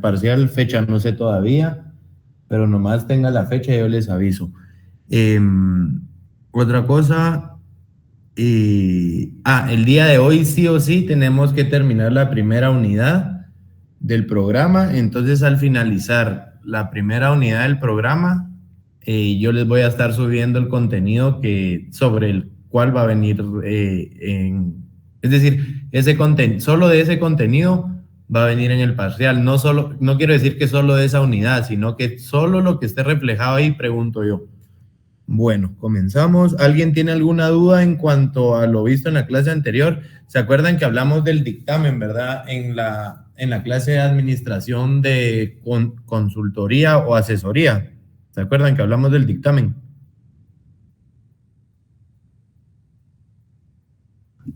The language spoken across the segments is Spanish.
parcial, fecha no sé todavía, pero nomás tenga la fecha y yo les aviso. Otra cosa, el día de hoy sí o sí tenemos que terminar la primera unidad del programa, entonces al finalizar la primera unidad del programa, yo les voy a estar subiendo el contenido sobre el cual va a venir, es decir, solo de ese contenido va a venir en el parcial, no quiero decir que solo de esa unidad, sino que solo lo que esté reflejado ahí, pregunto yo. Bueno, comenzamos. ¿Alguien tiene alguna duda en cuanto a lo visto en la clase anterior? ¿Se acuerdan que hablamos del dictamen, verdad? En la clase de administración de consultoría o asesoría. ¿Se acuerdan que hablamos del dictamen?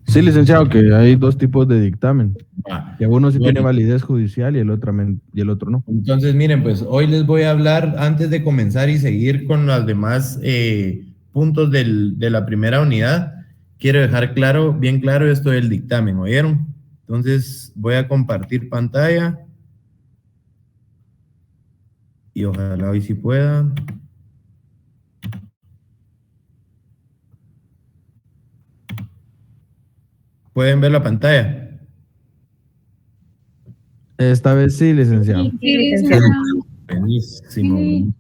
Sí, licenciado, que hay dos tipos de dictamen. Que uno sí tiene Bueno, validez judicial y el otro no. entonces, miren, pues hoy les voy a hablar, antes de comenzar y seguir con los demás puntos de la primera unidad, quiero dejar bien claro esto del dictamen, ¿oyeron? Entonces, voy a compartir pantalla y ojalá hoy sí pueda. ¿Pueden ver la pantalla? Esta vez sí, licenciado. Sí, licenciado. Buenísimo.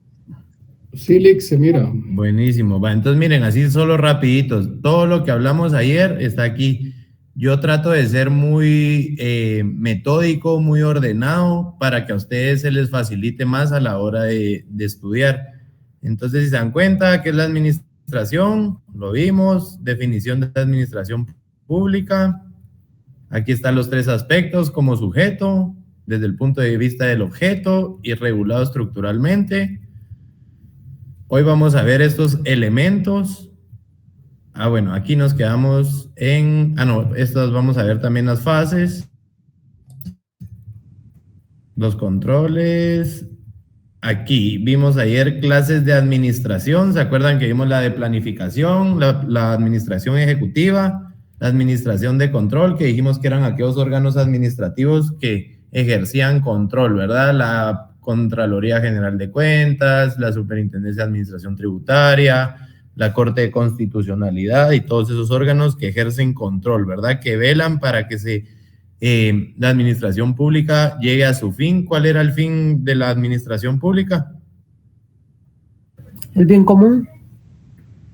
Sí, Lick, se mira. Buenísimo. Va, entonces miren, así solo rapiditos. Todo lo que hablamos ayer está aquí. Yo trato de ser muy metódico, muy ordenado para que a ustedes se les facilite más a la hora de estudiar. Entonces, si se dan cuenta, ¿qué es la administración? Lo vimos. Definición de administración pública. Aquí están los tres aspectos: como sujeto, desde el punto de vista del objeto y regulado estructuralmente. Hoy vamos a ver estos elementos. Bueno, aquí nos quedamos en... estas vamos a ver también las fases. Los controles. Aquí vimos ayer clases de administración. ¿Se acuerdan que vimos la de planificación, la administración ejecutiva, la administración de control, que dijimos que eran aquellos órganos administrativos que ejercían control, ¿verdad? La Contraloría General de Cuentas, la Superintendencia de Administración Tributaria, la Corte de Constitucionalidad y todos esos órganos que ejercen control, ¿verdad? Que velan para que la administración pública llegue a su fin. ¿Cuál era el fin de la administración pública? El bien común.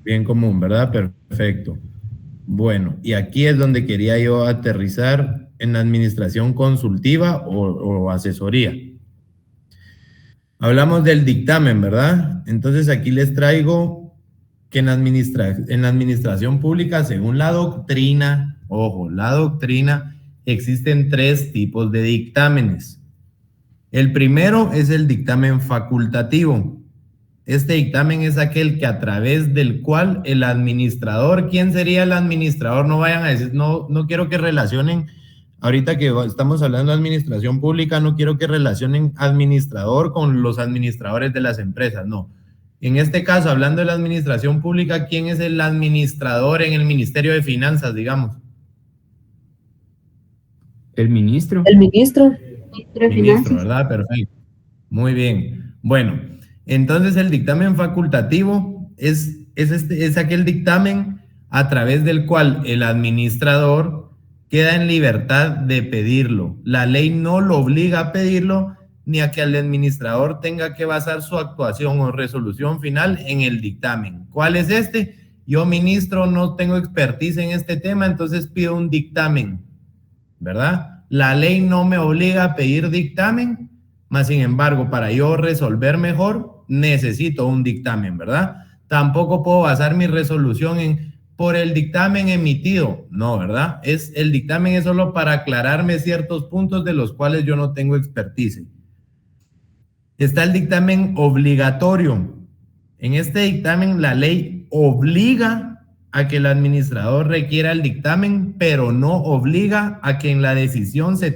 Bien común, ¿verdad? Perfecto. Bueno, y aquí es donde quería yo aterrizar en la administración consultiva o asesoría. Hablamos del dictamen, ¿verdad? Entonces aquí les traigo que en la administración pública, según la doctrina, ojo, la doctrina, existen tres tipos de dictámenes. El primero es el dictamen facultativo. Este dictamen es aquel que a través del cual el administrador, ¿quién sería el administrador? No vayan a decir, no quiero que relacionen, ahorita que estamos hablando de administración pública, no quiero que relacionen administrador con los administradores de las empresas, no. En este caso, hablando de la administración pública, ¿quién es el administrador en el Ministerio de Finanzas, digamos? El ministro. El ministro. Ministro, ¿verdad? Perfecto. Muy bien. Bueno, entonces el dictamen facultativo es aquel dictamen a través del cual el administrador queda en libertad de pedirlo. La ley no lo obliga a pedirlo, ni a que el administrador tenga que basar su actuación o resolución final en el dictamen. ¿Cuál es este? Yo, ministro, no tengo expertise en este tema, entonces pido un dictamen, ¿verdad? La ley no me obliga a pedir dictamen, mas sin embargo, para yo resolver mejor, necesito un dictamen, ¿verdad? Tampoco puedo basar mi resolución por el dictamen emitido, no, ¿verdad? El dictamen es solo para aclararme ciertos puntos de los cuales yo no tengo expertise. Está el dictamen obligatorio. En este dictamen, la ley obliga a que el administrador requiera el dictamen, pero no obliga a que en la decisión se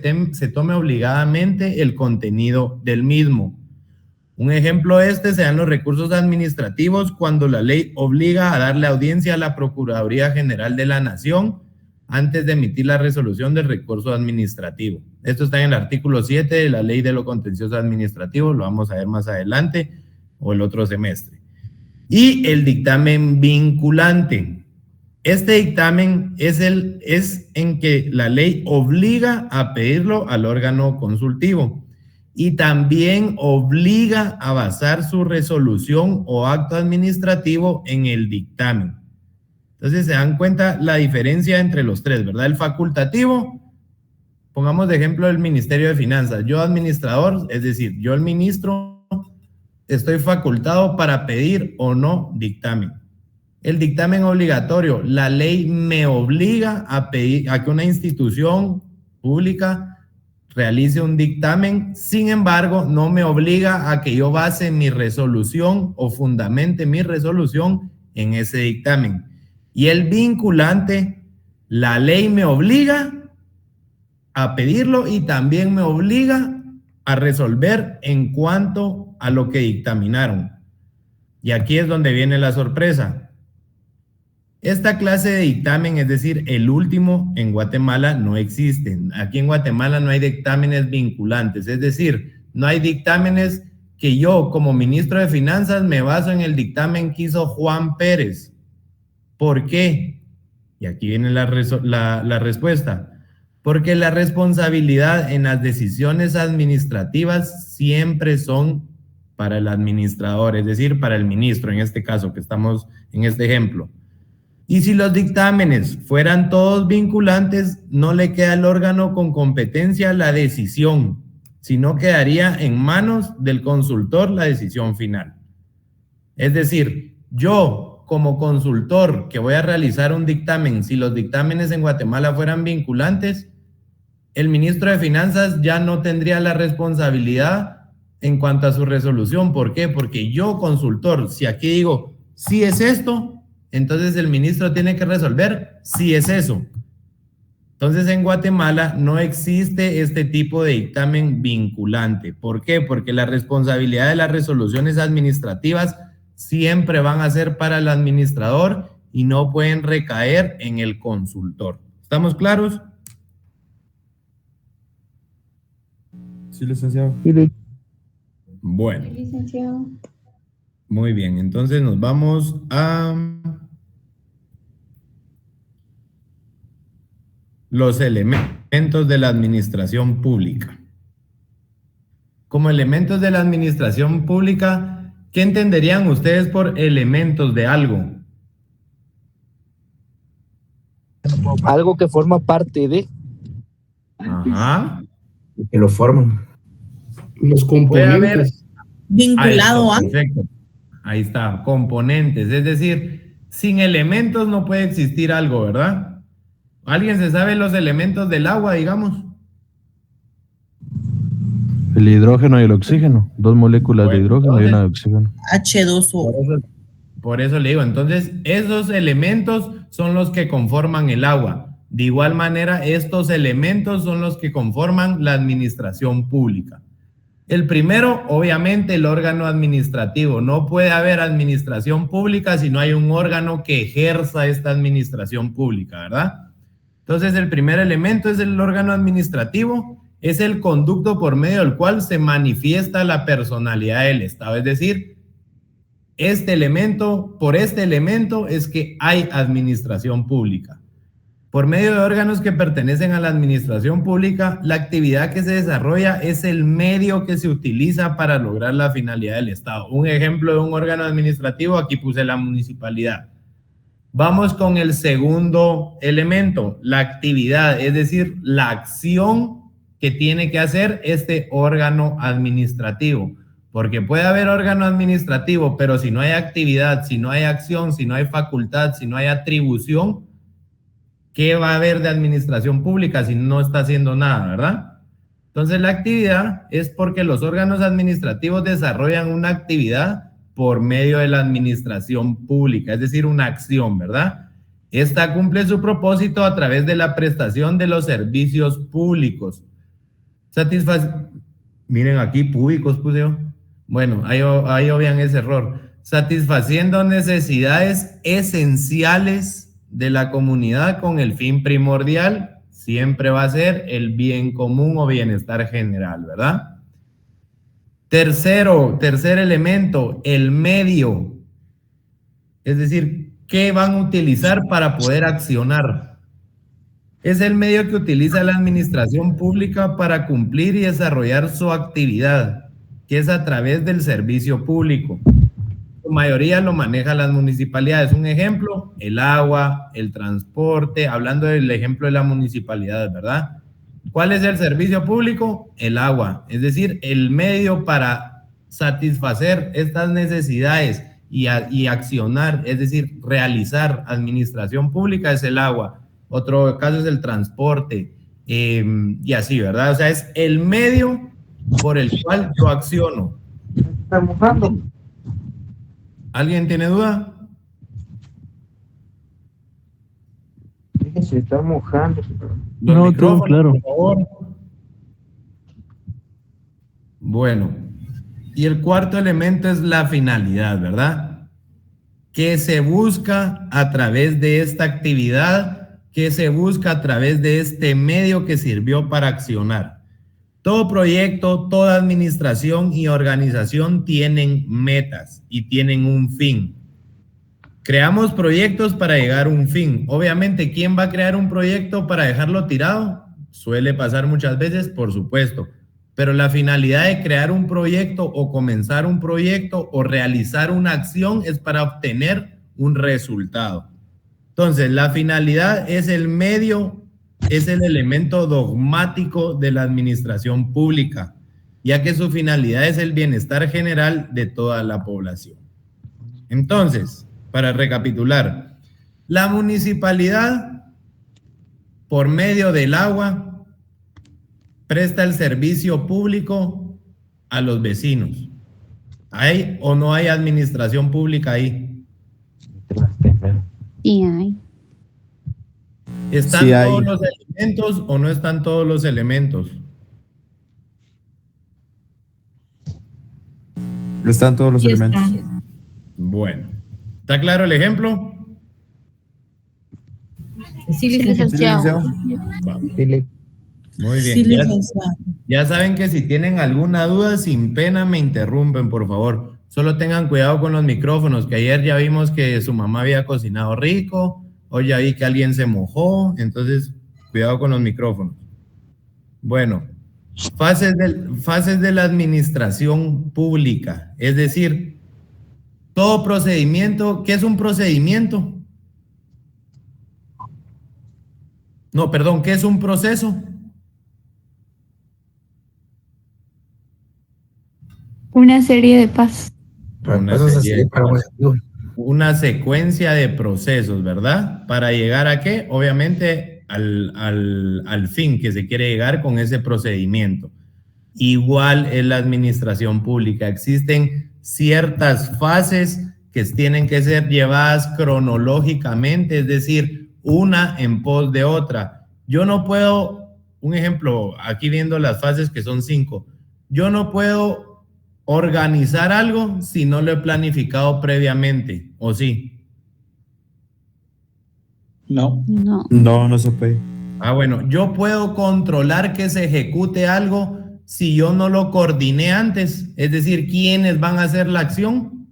tome obligadamente el contenido del mismo. Un ejemplo sean los recursos administrativos, cuando la ley obliga a darle audiencia a la Procuraduría General de la Nación antes de emitir la resolución del recurso administrativo. Esto está en el artículo 7 de la Ley de lo Contencioso Administrativo, lo vamos a ver más adelante o el otro semestre. Y el dictamen vinculante. Este dictamen es en que la ley obliga a pedirlo al órgano consultivo y también obliga a basar su resolución o acto administrativo en el dictamen. Entonces se dan cuenta la diferencia entre los tres, ¿verdad? El facultativo, pongamos de ejemplo el Ministerio de Finanzas. Yo administrador, es decir, yo el ministro, estoy facultado para pedir o no dictamen. El dictamen obligatorio, la ley me obliga a pedir a que una institución pública realice un dictamen, sin embargo, no me obliga a que yo base mi resolución o fundamente mi resolución en ese dictamen. Y el vinculante, la ley me obliga a pedirlo y también me obliga a resolver en cuanto a lo que dictaminaron. Y aquí es donde viene la sorpresa. Esta clase de dictamen, es decir, el último, en Guatemala no existen. Aquí en Guatemala no hay dictámenes vinculantes, es decir, no hay dictámenes que yo como ministro de Finanzas me baso en el dictamen que hizo Juan Pérez. ¿Por qué? Y aquí viene la respuesta. Porque la responsabilidad en las decisiones administrativas siempre son para el administrador, es decir, para el ministro, en este caso que estamos en este ejemplo. Y si los dictámenes fueran todos vinculantes, no le queda al órgano con competencia la decisión, sino quedaría en manos del consultor la decisión final. Es decir, yo como consultor que voy a realizar un dictamen, si los dictámenes en Guatemala fueran vinculantes, el ministro de Finanzas ya no tendría la responsabilidad en cuanto a su resolución. ¿Por qué? Porque yo, consultor, si aquí digo, si es esto, entonces el ministro tiene que resolver si es eso. Entonces en Guatemala no existe este tipo de dictamen vinculante. ¿Por qué? Porque la responsabilidad de las resoluciones administrativas siempre van a ser para el administrador y no pueden recaer en el consultor. ¿Estamos claros? Sí, licenciado. Bueno. Sí, licenciado. Muy bien, entonces nos vamos a los elementos de la administración pública. Como elementos de la administración pública, ¿qué entenderían ustedes por elementos de algo? Algo que forma parte de. Ajá. Que lo forman. Los componentes. Vinculado a. Perfecto. Ahí está, componentes. Es decir, sin elementos no puede existir algo, ¿verdad? ¿Alguien se sabe los elementos del agua, digamos? El hidrógeno y el oxígeno. Dos moléculas de hidrógeno y una de oxígeno. H2O. Por eso le digo, entonces, esos elementos son los que conforman el agua. De igual manera, estos elementos son los que conforman la administración pública. El primero, obviamente, el órgano administrativo. No puede haber administración pública si no hay un órgano que ejerza esta administración pública, ¿verdad? Entonces, el primer elemento es el órgano administrativo, es el conducto por medio del cual se manifiesta la personalidad del Estado. Es decir, por este elemento es que hay administración pública. Por medio de órganos que pertenecen a la administración pública, la actividad que se desarrolla es el medio que se utiliza para lograr la finalidad del Estado. Un ejemplo de un órgano administrativo, aquí puse la municipalidad. Vamos con el segundo elemento, la actividad, es decir, la acción que tiene que hacer este órgano administrativo. Porque puede haber órgano administrativo, pero si no hay actividad, si no hay acción, si no hay facultad, si no hay atribución, ¿qué va a haber de administración pública si no está haciendo nada, verdad? Entonces la actividad es porque los órganos administrativos desarrollan una actividad por medio de la administración pública, es decir, una acción, ¿verdad? Esta cumple su propósito a través de la prestación de los servicios públicos. Miren aquí, públicos puse yo. Bueno, ahí obvian ese error. Satisfaciendo necesidades esenciales de la comunidad con el fin primordial siempre va a ser el bien común o bienestar general, ¿verdad? Tercer elemento, el medio. Es decir, ¿qué van a utilizar para poder accionar? Es el medio que utiliza la administración pública para cumplir y desarrollar su actividad, que es a través del servicio público. La mayoría lo manejan las municipalidades. Un ejemplo, el agua, el transporte, hablando del ejemplo de la municipalidad, ¿verdad? ¿Cuál es el servicio público? El agua, es decir, el medio para satisfacer estas necesidades y accionar, es decir, realizar administración pública es el agua. Otro caso es el transporte y así, ¿verdad? O sea, es el medio por el cual yo acciono. ¿Está mojando? ¿Alguien tiene duda? Dije, se está mojando. Los No, todo micrófonos, claro. por favor. Bueno, y el cuarto elemento es la finalidad, ¿verdad? ¿Qué se busca a través de esta actividad? ¿Qué se busca a través de este medio que sirvió para accionar? Todo proyecto, toda administración y organización tienen metas y tienen un fin. Creamos proyectos para llegar a un fin. Obviamente, ¿quién va a crear un proyecto para dejarlo tirado? Suele pasar muchas veces, por supuesto. Pero la finalidad de crear un proyecto o comenzar un proyecto o realizar una acción es para obtener un resultado. Entonces, la finalidad es el medio, es el elemento dogmático de la administración pública, ya que su finalidad es el bienestar general de toda la población. Entonces, para recapitular, la municipalidad, por medio del agua, presta el servicio público a los vecinos. ¿Hay o no hay administración pública ahí? Sí hay. ¿Están Sí hay. todos los elementos o no están todos los elementos? Están todos los elementos. Bueno, ¿está claro el ejemplo? Sí, licenciado. Dile. Muy bien. Sí, Ya, licenciado. ya saben que si tienen alguna duda, sin pena me interrumpen, por favor. Solo tengan cuidado con los micrófonos, que ayer ya vimos que su mamá había cocinado rico, hoy ya vi que alguien se mojó, entonces cuidado con los micrófonos. Bueno, fases de la administración pública, es decir, todo procedimiento. ¿Qué es un procedimiento? No, perdón, ¿qué es un proceso? Una serie de pasos. Una secuencia de procesos, ¿verdad? Para llegar a qué? Obviamente al fin que se quiere llegar con ese procedimiento. Igual es la administración pública. Existen ciertas fases que tienen que ser llevadas cronológicamente, es decir, una en pos de otra. Yo no puedo, un ejemplo, aquí viendo las fases que son 5, yo no puedo organizar algo si no lo he planificado previamente, ¿o sí? No. No. No, no se puede. Ah, bueno, yo puedo controlar que se ejecute algo si yo no lo coordiné antes, es decir, ¿quiénes van a hacer la acción?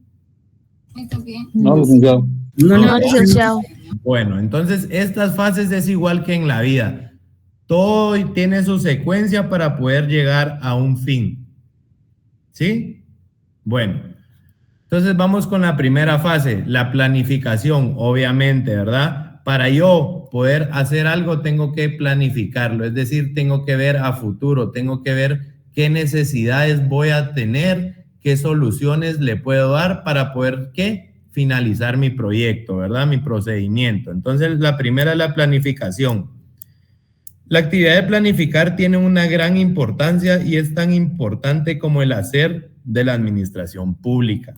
No, licenciado. No, licenciado. Bueno, entonces estas fases es igual que en la vida. Todo tiene su secuencia para poder llegar a un fin. ¿Sí? Bueno, entonces vamos con la primera fase, la planificación, obviamente, ¿verdad? Para yo poder hacer algo tengo que planificarlo, es decir, tengo que ver a futuro, tengo que ver qué necesidades voy a tener, qué soluciones le puedo dar para poder, ¿qué? Finalizar mi proyecto, ¿verdad? Mi procedimiento. Entonces, la primera es la planificación. La actividad de planificar tiene una gran importancia y es tan importante como el hacer de la administración pública.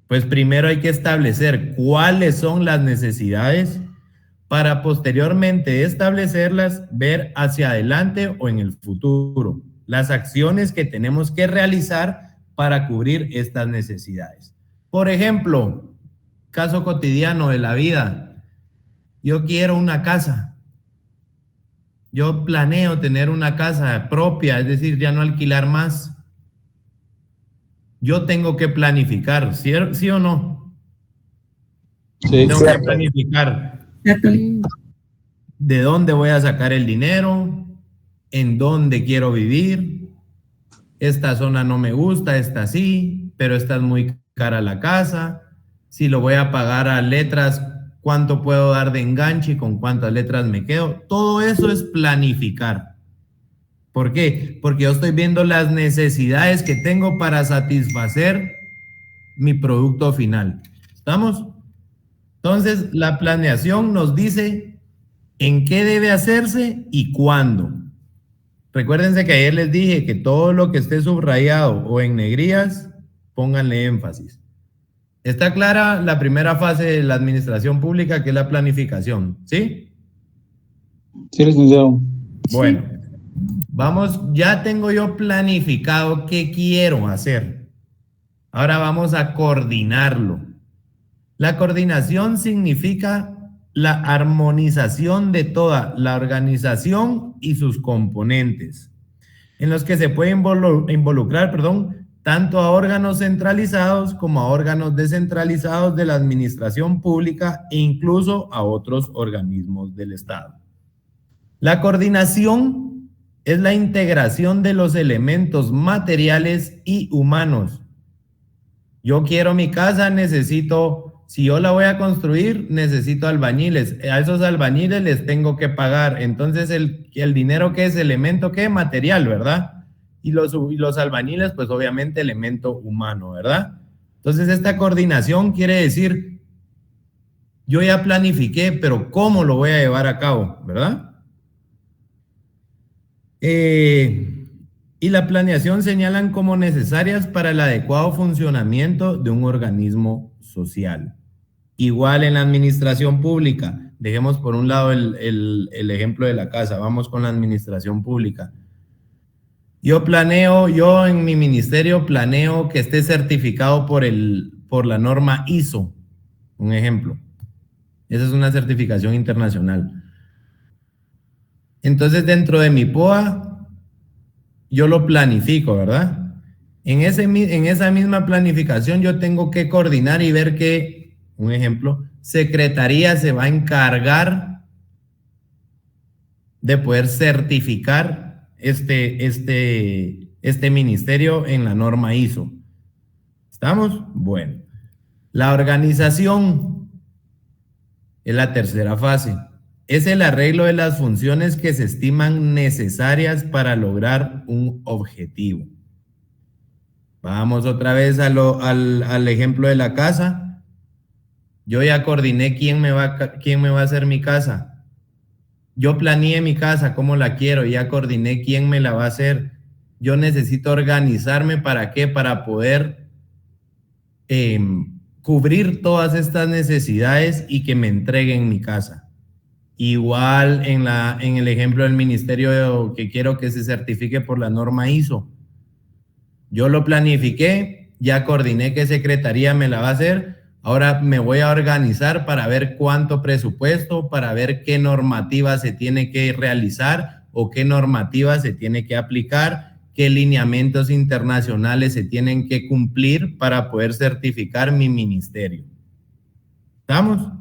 Pues primero hay que establecer cuáles son las necesidades para posteriormente establecerlas, ver hacia adelante o en el futuro, las acciones que tenemos que realizar para cubrir estas necesidades. Por ejemplo, caso cotidiano de la vida. yo quiero una casa. Yo planeo tener una casa propia, es decir, ya no alquilar más. Yo tengo que planificar, ¿sí o no? Sí. Tengo que planificar de dónde voy a sacar el dinero, en dónde quiero vivir. Esta zona no me gusta, esta sí, pero esta es muy cara la casa. Si lo voy a pagar a letras, ¿cuánto puedo dar de enganche y con cuántas letras me quedo? Todo eso es planificar. ¿Por qué? Porque yo estoy viendo las necesidades que tengo para satisfacer mi producto final. ¿Estamos? Entonces, la planeación nos dice en qué debe hacerse y cuándo. Recuérdense que ayer les dije que todo lo que esté subrayado o en negrías, pónganle énfasis. Está clara la primera fase de la administración pública, que es la planificación, ¿sí? Sí, licenciado. Bueno, vamos, ya tengo yo planificado qué quiero hacer. Ahora vamos a coordinarlo. La coordinación significa la armonización de toda la organización y sus componentes, en los que se puede involucrar, tanto a órganos centralizados como a órganos descentralizados de la administración pública e incluso a otros organismos del Estado. La coordinación es la integración de los elementos materiales y humanos. Yo quiero mi casa, si yo la voy a construir, necesito albañiles. A esos albañiles les tengo que pagar. Entonces, el dinero, ¿qué es? Elemento, ¿qué? Material, ¿verdad? Y los albañiles, pues obviamente elemento humano, ¿verdad? Entonces, esta coordinación quiere decir, yo ya planifiqué, pero ¿cómo lo voy a llevar a cabo? ¿Verdad? Y la planeación señalan como necesarias para el adecuado funcionamiento de un organismo social. Igual en la administración pública. Dejemos por un lado el ejemplo de la casa. Vamos con la administración pública. Yo en mi ministerio planeo que esté certificado por la norma ISO. Un ejemplo. Esa es una certificación internacional. Entonces, dentro de mi POA, yo lo planifico, ¿verdad? En esa misma planificación yo tengo que coordinar y ver que, un ejemplo, Secretaría se va a encargar de poder certificar este ministerio en la norma ISO. ¿Estamos? Bueno. La organización es la tercera fase. Es el arreglo de las funciones que se estiman necesarias para lograr un objetivo. Vamos otra vez al ejemplo de la casa. Yo ya coordiné quién me va a hacer mi casa. Yo planeé mi casa, cómo la quiero, ya coordiné quién me la va a hacer. Yo necesito organizarme, ¿para qué? Para poder cubrir todas estas necesidades y que me entreguen mi casa. Igual en el ejemplo del ministerio que quiero que se certifique por la norma ISO. Yo lo planifiqué, ya coordiné qué secretaría me la va a hacer. Ahora me voy a organizar para ver cuánto presupuesto, para ver qué normativa se tiene que realizar o qué normativa se tiene que aplicar, qué lineamientos internacionales se tienen que cumplir para poder certificar mi ministerio. ¿Estamos?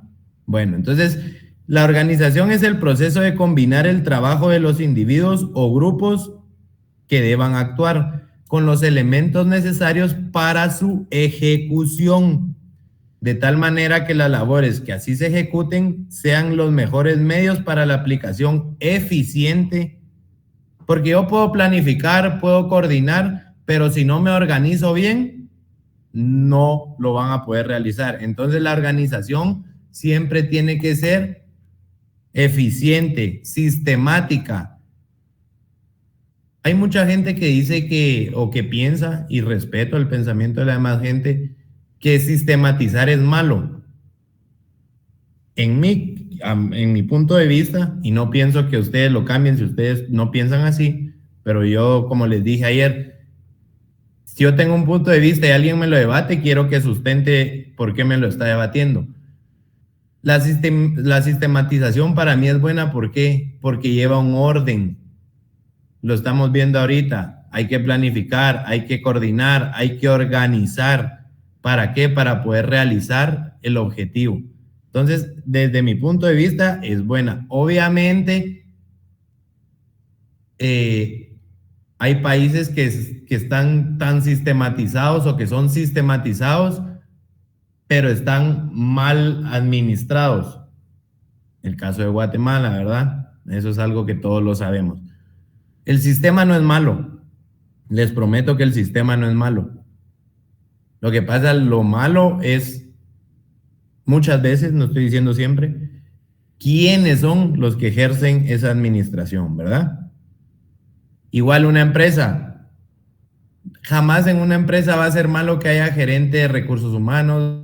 Bueno, entonces la organización es el proceso de combinar el trabajo de los individuos o grupos que deban actuar con los elementos necesarios para su ejecución, de tal manera que las labores que así se ejecuten sean los mejores medios para la aplicación eficiente, porque yo puedo planificar, puedo coordinar, pero si no me organizo bien, no lo van a poder realizar. Entonces la organización siempre tiene que ser eficiente, sistemática. Hay mucha gente que dice que piensa, y respeto el pensamiento de la demás gente, que sistematizar es malo. En mi punto de vista, y no pienso que ustedes lo cambien si ustedes no piensan así, pero yo, como les dije ayer, si yo tengo un punto de vista y alguien me lo debate, quiero que sustente por qué me lo está debatiendo. La sistematización para mí es buena, ¿por qué? Porque lleva un orden. Lo estamos viendo ahorita. Hay que planificar, hay que coordinar, hay que organizar. ¿Para qué? Para poder realizar el objetivo. Entonces, desde mi punto de vista, es buena. Obviamente, hay países que están tan sistematizados o que son sistematizados, pero están mal administrados. El caso de Guatemala, ¿verdad? Eso es algo que todos lo sabemos. El sistema no es malo. Les prometo que el sistema no es malo. Lo que pasa, lo malo es, muchas veces, no estoy diciendo siempre, quiénes son los que ejercen esa administración, ¿verdad? Igual una empresa. Jamás en una empresa va a ser malo que haya gerente de recursos humanos,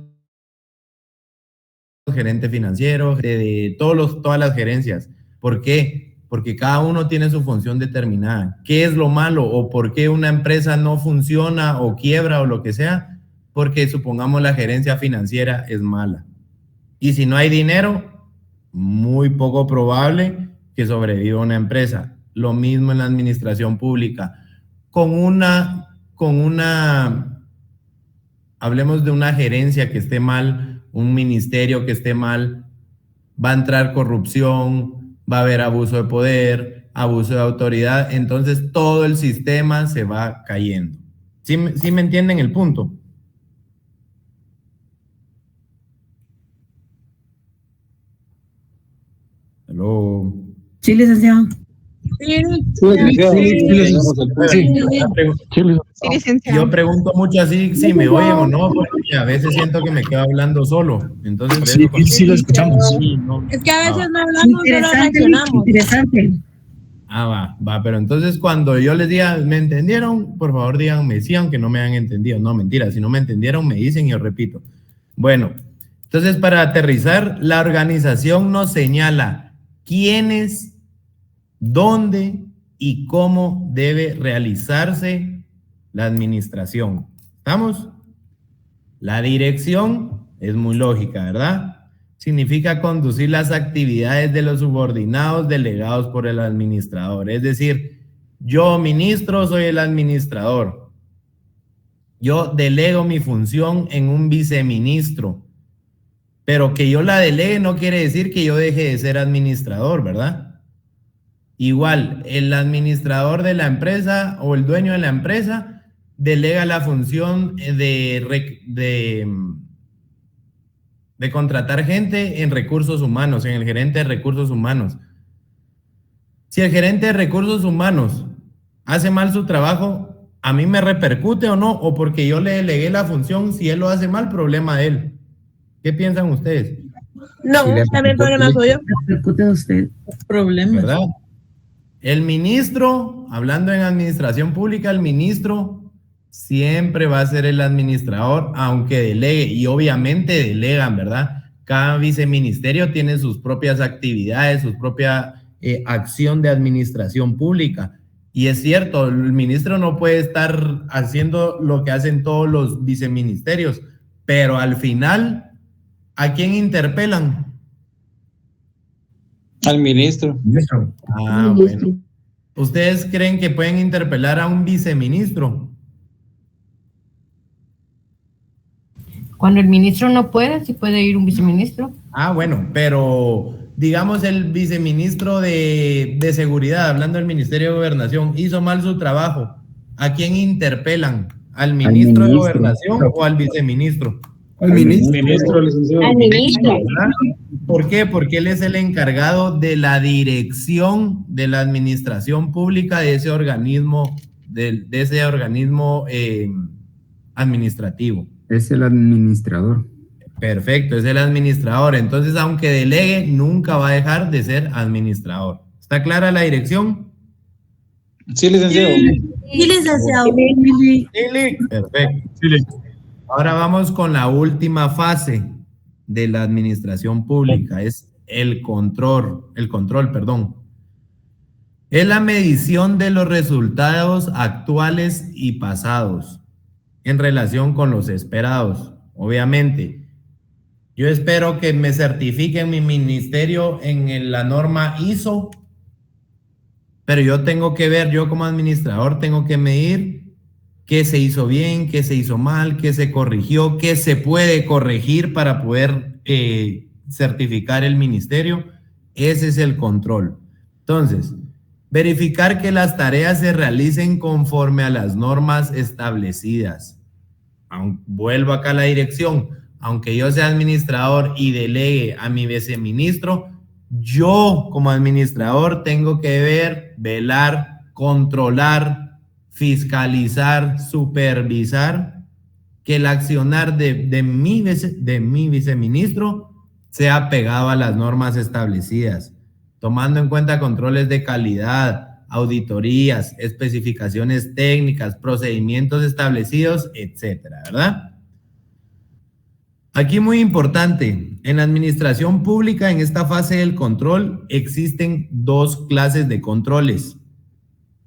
gerente financiero, de todas las gerencias. ¿Por qué? Porque cada uno tiene su función determinada. ¿Qué es lo malo o por qué una empresa no funciona o quiebra o lo que sea? Porque supongamos la gerencia financiera es mala. Y si no hay dinero, muy poco probable que sobreviva una empresa. Lo mismo en la administración pública. Hablemos de una gerencia que esté mal, un ministerio que esté mal, va a entrar corrupción, va a haber abuso de poder, abuso de autoridad, entonces todo el sistema se va cayendo. ¿Sí me entienden el punto? Hello. Sí, licenciado. Yo pregunto mucho así si me oyen o no, porque a veces siento que me quedo hablando solo. Entonces, sí lo escuchamos. Es que a veces no hablamos, solo reaccionamos. Interesante. Va, pero entonces cuando yo les diga, ¿me entendieron? Por favor díganme sí, aunque no me hayan entendido. No, mentira, si no me entendieron me dicen y yo repito. Bueno, entonces para aterrizar, la organización nos señala quiénes, dónde y cómo debe realizarse la administración. ¿Estamos? La dirección es muy lógica, ¿verdad? Significa conducir las actividades de los subordinados delegados por el administrador. Es decir, yo, ministro, soy el administrador. Yo delego mi función en un viceministro. Pero que yo la delegue no quiere decir que yo deje de ser administrador, ¿verdad? Igual, el administrador de la empresa o el dueño de la empresa delega la función de contratar gente en recursos humanos, en el gerente de recursos humanos. Si el gerente de recursos humanos hace mal su trabajo, ¿a mí me repercute o no? O porque yo le delegué la función, si él lo hace mal, problema de él. ¿Qué piensan ustedes? No, también problema suyo. Repercute a usted. Problema. ¿Verdad? El ministro, hablando en administración pública, el ministro siempre va a ser el administrador, aunque delegue, y obviamente delegan, ¿verdad? Cada viceministerio tiene sus propias actividades, su propia acción de administración pública. Y es cierto, el ministro no puede estar haciendo lo que hacen todos los viceministerios, pero al final, ¿a quién interpelan? Al ministro. Bueno. ¿Ustedes creen que pueden interpelar a un viceministro? Cuando el ministro no puede, sí puede ir un viceministro. Bueno, pero digamos el viceministro de Seguridad, hablando del Ministerio de Gobernación, hizo mal su trabajo. ¿A quién interpelan? ¿Al ministro de Gobernación o al viceministro? Al ministro, licenciado. Al ministro. ¿Por qué? Porque él es el encargado de la dirección de la administración pública de ese organismo, administrativo. Es el administrador. Perfecto, es el administrador. Entonces, aunque delegue, nunca va a dejar de ser administrador. ¿Está clara la dirección? Sí, licenciado. Sí, licenciado. Perfecto. Ahora vamos con la última fase de la administración pública, es el control. Es la medición de los resultados actuales y pasados en relación con los esperados. Obviamente, Yo espero que me certifiquen mi ministerio en la norma ISO, pero yo tengo que ver, yo como administrador tengo que medir qué se hizo bien, qué se hizo mal, qué se corrigió, qué se puede corregir para poder certificar el ministerio. Ese es el control. Entonces, verificar que las tareas se realicen conforme a las normas establecidas. Vuelvo acá a la dirección. Aunque yo sea administrador y delegue a mi viceministro, yo como administrador tengo que ver, velar, controlar, fiscalizar, supervisar que el accionar de mi viceministro sea pegado a las normas establecidas, tomando en cuenta controles de calidad, auditorías, especificaciones técnicas, procedimientos establecidos, etcétera, ¿verdad? Aquí muy importante, en la administración pública, en esta fase del control, existen dos clases de controles.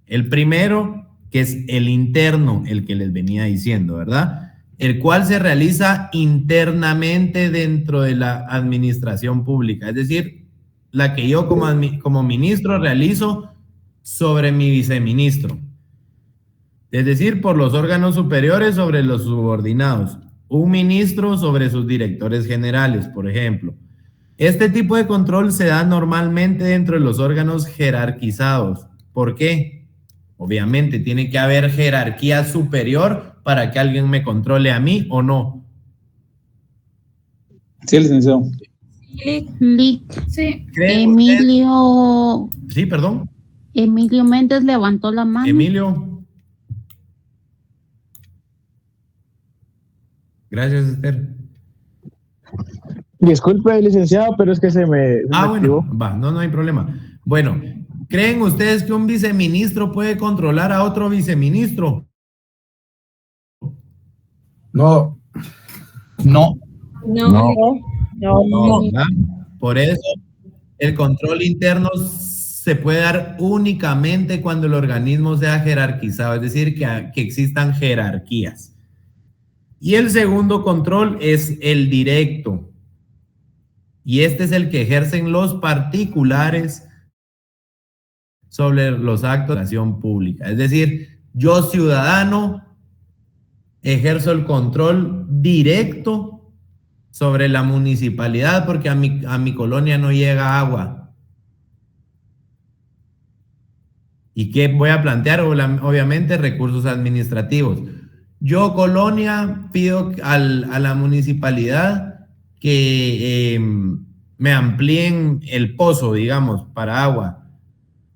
El primero, que es el interno, el que les venía diciendo, ¿verdad? El cual se realiza internamente dentro de la administración pública, es decir, la que yo como ministro realizo sobre mi viceministro. Es decir, por los órganos superiores sobre los subordinados. Un ministro sobre sus directores generales, por ejemplo. Este tipo de control se da normalmente dentro de los órganos jerarquizados. ¿Por qué? Obviamente tiene que haber jerarquía superior para que alguien me controle a mí o no. Sí, licenciado. Sí. Emilio. Sí, perdón. Emilio Méndez levantó la mano. Emilio. Gracias, Esther. Disculpe, licenciado, pero es que se me bueno, activó. va, no hay problema. Bueno, ¿creen ustedes que un viceministro puede controlar a otro viceministro? No. No. ¿Verdad? Por eso, el control interno se puede dar únicamente cuando el organismo sea jerarquizado, es decir, que existan jerarquías. Y el segundo control es el directo. Y este es el que ejercen los particulares sobre los actos de acción pública. Es decir, yo ciudadano ejerzo el control directo sobre la municipalidad porque a mi colonia no llega agua. ¿Y qué voy a plantear? Obviamente recursos administrativos. Yo, colonia, pido a la municipalidad que me amplíen el pozo, digamos, para agua.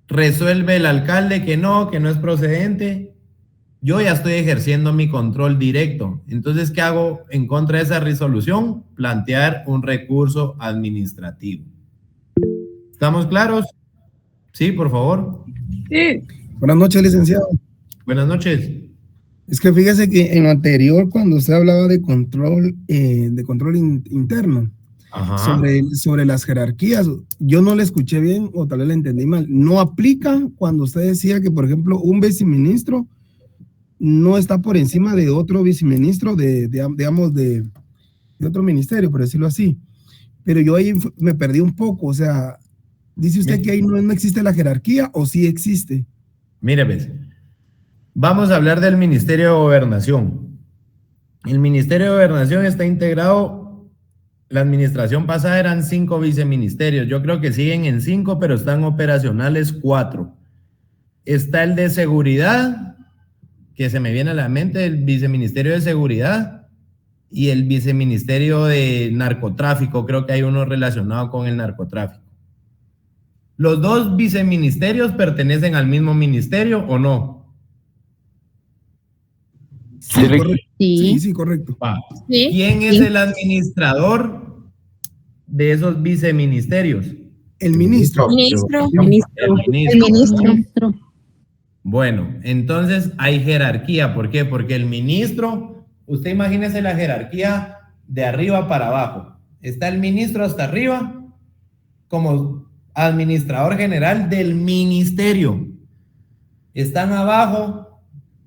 Resuelve el alcalde que no es procedente. Yo ya estoy ejerciendo mi control directo. Entonces, ¿qué hago en contra de esa resolución? Plantear un recurso administrativo. ¿Estamos claros? Sí, por favor. Sí. Buenas noches, licenciado. Buenas noches. Es que fíjese que en lo anterior, cuando usted hablaba de control interno, sobre las jerarquías, yo no le escuché bien o tal vez le entendí mal. No aplica cuando usted decía que, por ejemplo, un viceministro no está por encima de otro viceministro digamos, de otro ministerio, por decirlo así. Pero yo ahí me perdí un poco, o sea, dice usted que ahí no existe la jerarquía o sí existe. Mire, pues, vamos a hablar del Ministerio de Gobernación. El Ministerio de Gobernación está integrado, la administración pasada eran 5 viceministerios, yo creo que siguen en 5, pero están operacionales 4. Está el de Seguridad, que se me viene a la mente, el Viceministerio de Seguridad y el Viceministerio de Narcotráfico, creo que hay uno relacionado con el narcotráfico. ¿Los dos viceministerios pertenecen al mismo ministerio o no? Sí, correcto. Sí, correcto. Sí. ¿Quién es el administrador de esos viceministerios? El ministro. El Ministro. Bueno, entonces hay jerarquía. ¿Por qué? Porque el ministro, usted imagínese la jerarquía de arriba para abajo. Está el ministro hasta arriba como administrador general del ministerio. Están abajo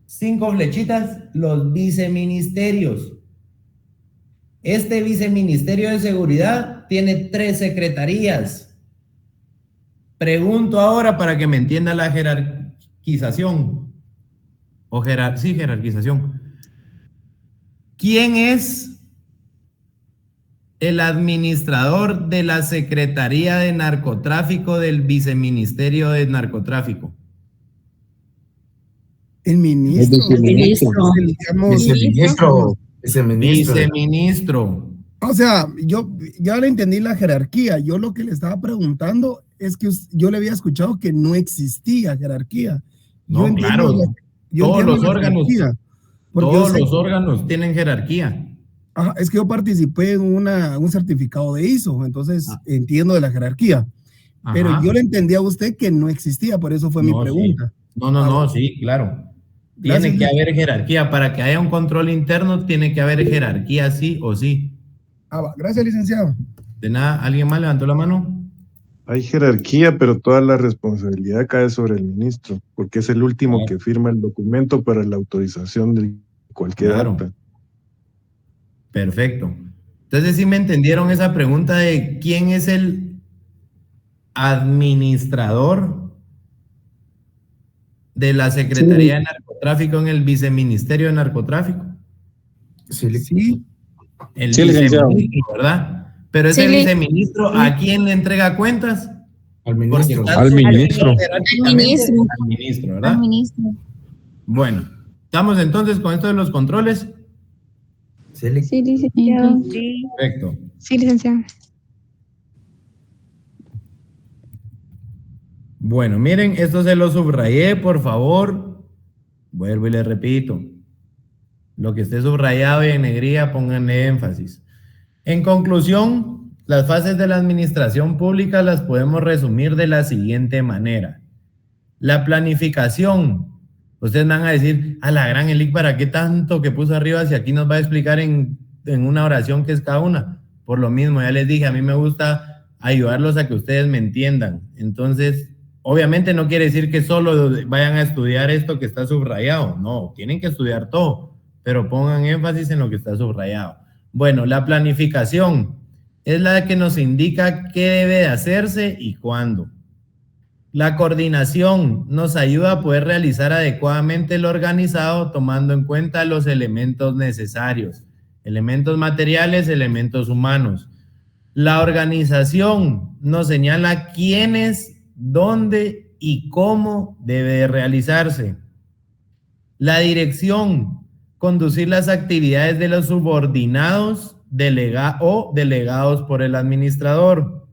5 flechitas los viceministerios. Este viceministerio de seguridad tiene 3 secretarías. Pregunto ahora para que me entienda la jerarquización. Jerarquización. ¿Quién es el administrador de la Secretaría de Narcotráfico del Viceministerio de Narcotráfico? El ministro. Viceministro. O sea, yo le entendí la jerarquía. Yo lo que le estaba preguntando es que yo le había escuchado que no existía jerarquía. No, claro. Todos los órganos tienen jerarquía. Ajá, es que yo participé en un certificado de ISO, entonces entiendo de la jerarquía. Ajá. Pero yo le entendí a usted que no existía, por eso fue mi pregunta. Sí. No, sí, claro. Tiene que haber jerarquía. Para que haya un control interno, tiene que haber jerarquía, sí o sí. Gracias, licenciado. De nada, ¿alguien más levantó la mano? Hay jerarquía, pero toda la responsabilidad cae sobre el ministro, porque es el último que firma el documento para la autorización de cualquier acta. Perfecto. Entonces, ¿sí me entendieron esa pregunta de quién es el administrador de la Secretaría de Narcotráfico en el Viceministerio de Narcotráfico? Sí. El viceministro, ¿verdad? Pero ese viceministro, ¿a quién le entrega cuentas? Al ministro. Al ministro, ¿verdad? Al ministro. Bueno, ¿estamos entonces con esto de los controles? Sí, licenciado. Perfecto. Sí, licenciado. Bueno, miren, esto se lo subrayé, por favor. Vuelvo y le repito. Lo que esté subrayado y en negrilla, pónganle énfasis. En conclusión, las fases de la administración pública las podemos resumir de la siguiente manera. La planificación. Ustedes van a decir, a la gran Elic, ¿para qué tanto que puso arriba si aquí nos va a explicar en una oración qué es cada una? Por lo mismo, ya les dije, a mí me gusta ayudarlos a que ustedes me entiendan. Entonces, obviamente no quiere decir que solo vayan a estudiar esto que está subrayado. No, tienen que estudiar todo, pero pongan énfasis en lo que está subrayado. Bueno, la planificación es la que nos indica qué debe de hacerse y cuándo. La coordinación nos ayuda a poder realizar adecuadamente lo organizado tomando en cuenta los elementos necesarios, elementos materiales, elementos humanos. La organización nos señala quiénes, dónde y cómo debe de realizarse. La dirección, conducir las actividades de los subordinados o delegados por el administrador.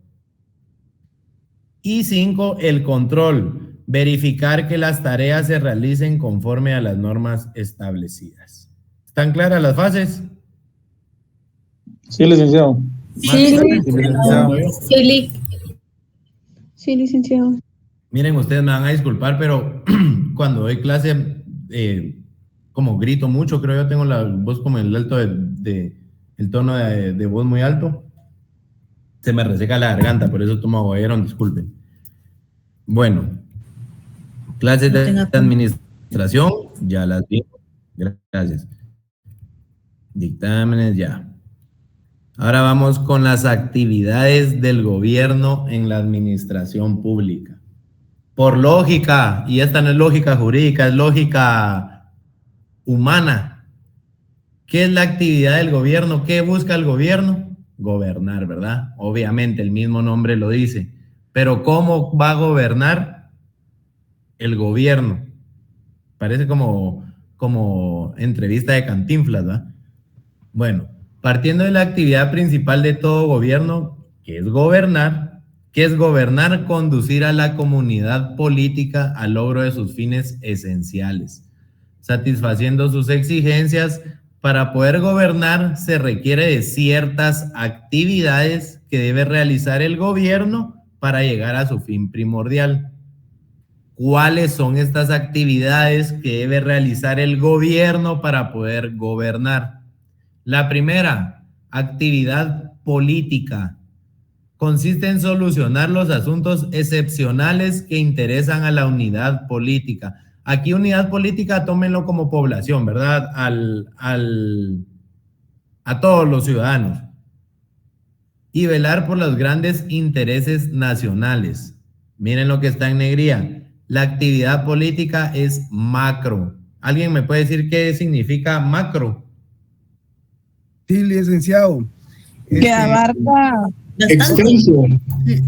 Y 5, el control, verificar que las tareas se realicen conforme a las normas establecidas. ¿Están claras las fases? Sí, licenciado. Sí, licenciado. Miren, ustedes me van a disculpar, pero cuando doy clase, como grito mucho, creo yo tengo la voz como el alto el tono de voz muy alto. Se me reseca la garganta, por eso tomo aguayeron, disculpen. Bueno, clases de administración, ya las vi. Gracias. Dictámenes, ya. Ahora vamos con las actividades del gobierno en la administración pública. Por lógica, y esta no es lógica jurídica, es lógica humana. ¿Qué es la actividad del gobierno? ¿Qué busca el gobierno? Gobernar, ¿verdad? Obviamente, el mismo nombre lo dice. Pero ¿cómo va a gobernar el gobierno? Parece como entrevista de Cantinflas, ¿verdad? Bueno, partiendo de la actividad principal de todo gobierno, que es gobernar, conducir a la comunidad política al logro de sus fines esenciales, satisfaciendo sus exigencias. Para poder gobernar se requiere de ciertas actividades que debe realizar el gobierno para llegar a su fin primordial. ¿Cuáles son estas actividades que debe realizar el gobierno para poder gobernar? La primera, actividad política. Consiste en solucionar los asuntos excepcionales que interesan a la unidad política. Aquí unidad política, tómenlo como población, ¿verdad? Al a todos los ciudadanos. Y velar por los grandes intereses nacionales. Miren lo que está en negría. La actividad política es macro. ¿Alguien me puede decir qué significa macro? Sí, licenciado. Que abarca Extenso.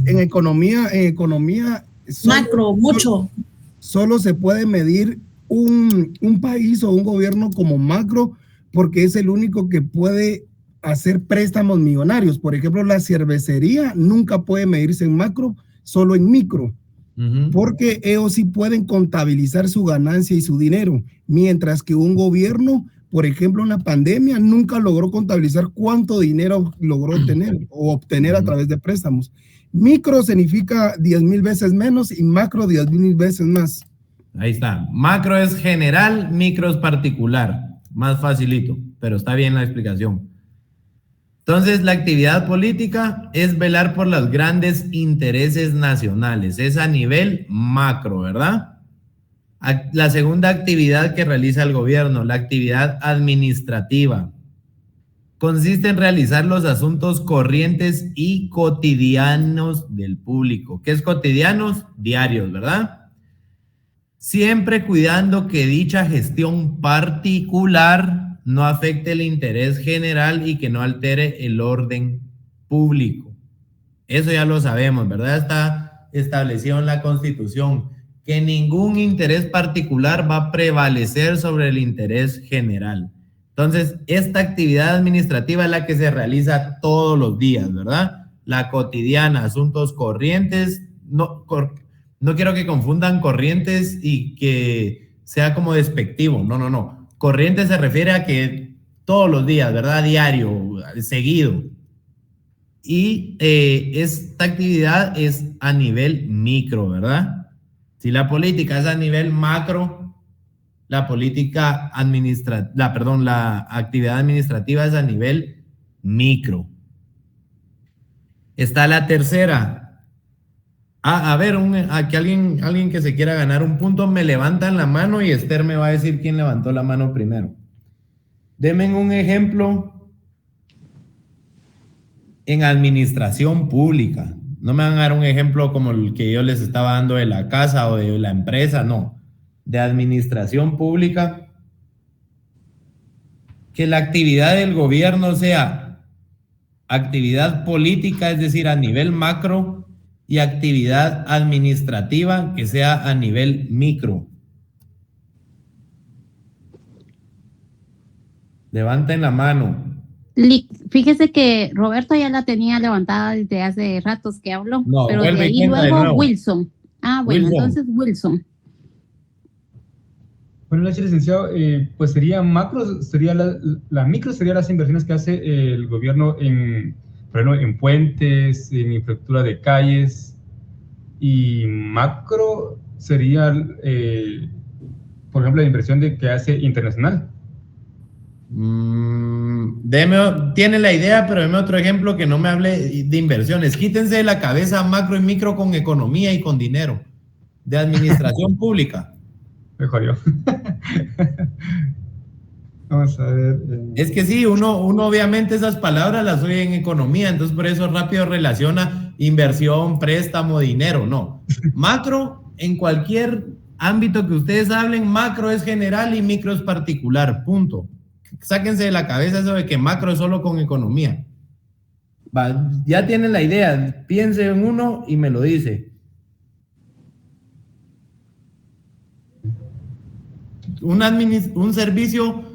En economía Macro, mucho. solo se puede medir un país o un gobierno como macro porque es el único que puede hacer préstamos millonarios. Por ejemplo, la cervecería nunca puede medirse en macro, solo en micro, porque ellos sí pueden contabilizar su ganancia y su dinero, mientras que un gobierno, por ejemplo, en la pandemia, nunca logró contabilizar cuánto dinero logró tener o obtener a través de préstamos. Micro significa 10,000 veces menos y macro 10,000 veces más. Ahí está. Macro es general, micro es particular. Más facilito, pero está bien la explicación. Entonces, la actividad política es velar por los grandes intereses nacionales. Es a nivel macro, ¿verdad? La segunda actividad que realiza el gobierno, la actividad administrativa, consiste en realizar los asuntos corrientes y cotidianos del público. ¿Qué es cotidianos? Diarios, ¿verdad? Siempre cuidando que dicha gestión particular no afecte el interés general y que no altere el orden público. Eso ya lo sabemos, ¿verdad? Está establecido en la Constitución que ningún interés particular va a prevalecer sobre el interés general. Entonces, esta actividad administrativa es la que se realiza todos los días, ¿verdad? La cotidiana, asuntos corrientes, no quiero que confundan corrientes y que sea como despectivo, no. Corriente se refiere a que todos los días, ¿verdad? Diario, seguido. Y esta actividad es a nivel micro, ¿verdad? Si la política es a nivel macro, la actividad administrativa es a nivel micro. Está la tercera. A ver, aquí alguien que se quiera ganar un punto, me levantan la mano y Esther me va a decir quién levantó la mano primero. Denme un ejemplo en administración pública. No me van a dar un ejemplo como el que yo les estaba dando de la casa o de la empresa, no. De administración pública. Que la actividad del gobierno sea actividad política, es decir, a nivel macro, y actividad administrativa que sea a nivel micro. Levanten la mano. Fíjese que Roberto ya la tenía levantada desde hace ratos que habló, no, pero de ahí luego Wilson. Bueno, Wilson. entonces Wilson. Bueno, licenciado, pues sería macro, sería la micro sería las inversiones que hace el gobierno por ejemplo, en puentes, en infraestructura de calles, y macro sería, por ejemplo, la inversión que hace internacional. Tiene la idea, pero deme otro ejemplo que no me hable de inversiones. Quítense de la cabeza macro y micro con economía y con dinero. De administración pública. Mejor yo. Vamos a ver. Es que sí, uno obviamente esas palabras las oye en economía, entonces por eso rápido relaciona inversión, préstamo, dinero. No. Macro, en cualquier ámbito que ustedes hablen, macro es general y micro es particular. Punto. Sáquense de la cabeza eso de que macro es solo con economía. Ya tienen la idea, piense en uno y me lo dice. Un servicio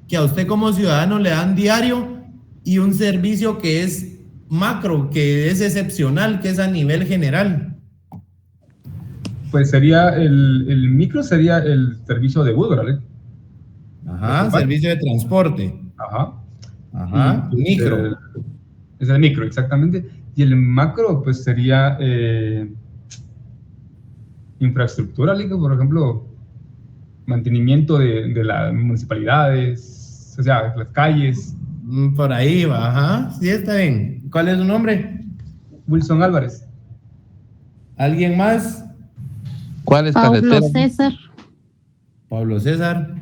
que a usted como ciudadano le dan diario y un servicio que es macro, que es excepcional, que es a nivel general. Pues sería el micro sería el servicio de bus, ¿verdad? Ajá, servicio de transporte. Ajá. Micro. Es el micro, exactamente. Y el macro, pues sería infraestructura, por ejemplo, mantenimiento de las municipalidades, o sea, las calles. Por ahí va, ajá. Sí, está bien. ¿Cuál es su nombre? Wilson Álvarez. ¿Alguien más? ¿Cuál es Pablo carretera? César. Pablo César.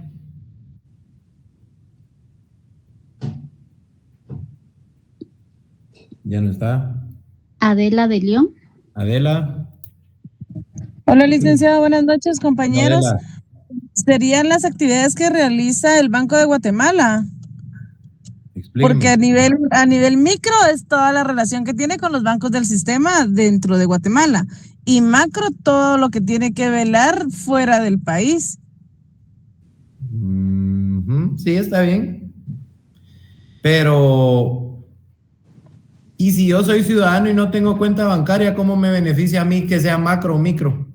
Ya no está. Adela de León. Adela. Hola, licenciado. Buenas noches, compañeros. Adela. Serían las actividades que realiza el Banco de Guatemala. Explíqueme. Porque a nivel micro es toda la relación que tiene con los bancos del sistema dentro de Guatemala. Y macro, todo lo que tiene que velar fuera del país. Sí, está bien. Pero, ¿y si yo soy ciudadano y no tengo cuenta bancaria, cómo me beneficia a mí que sea macro o micro?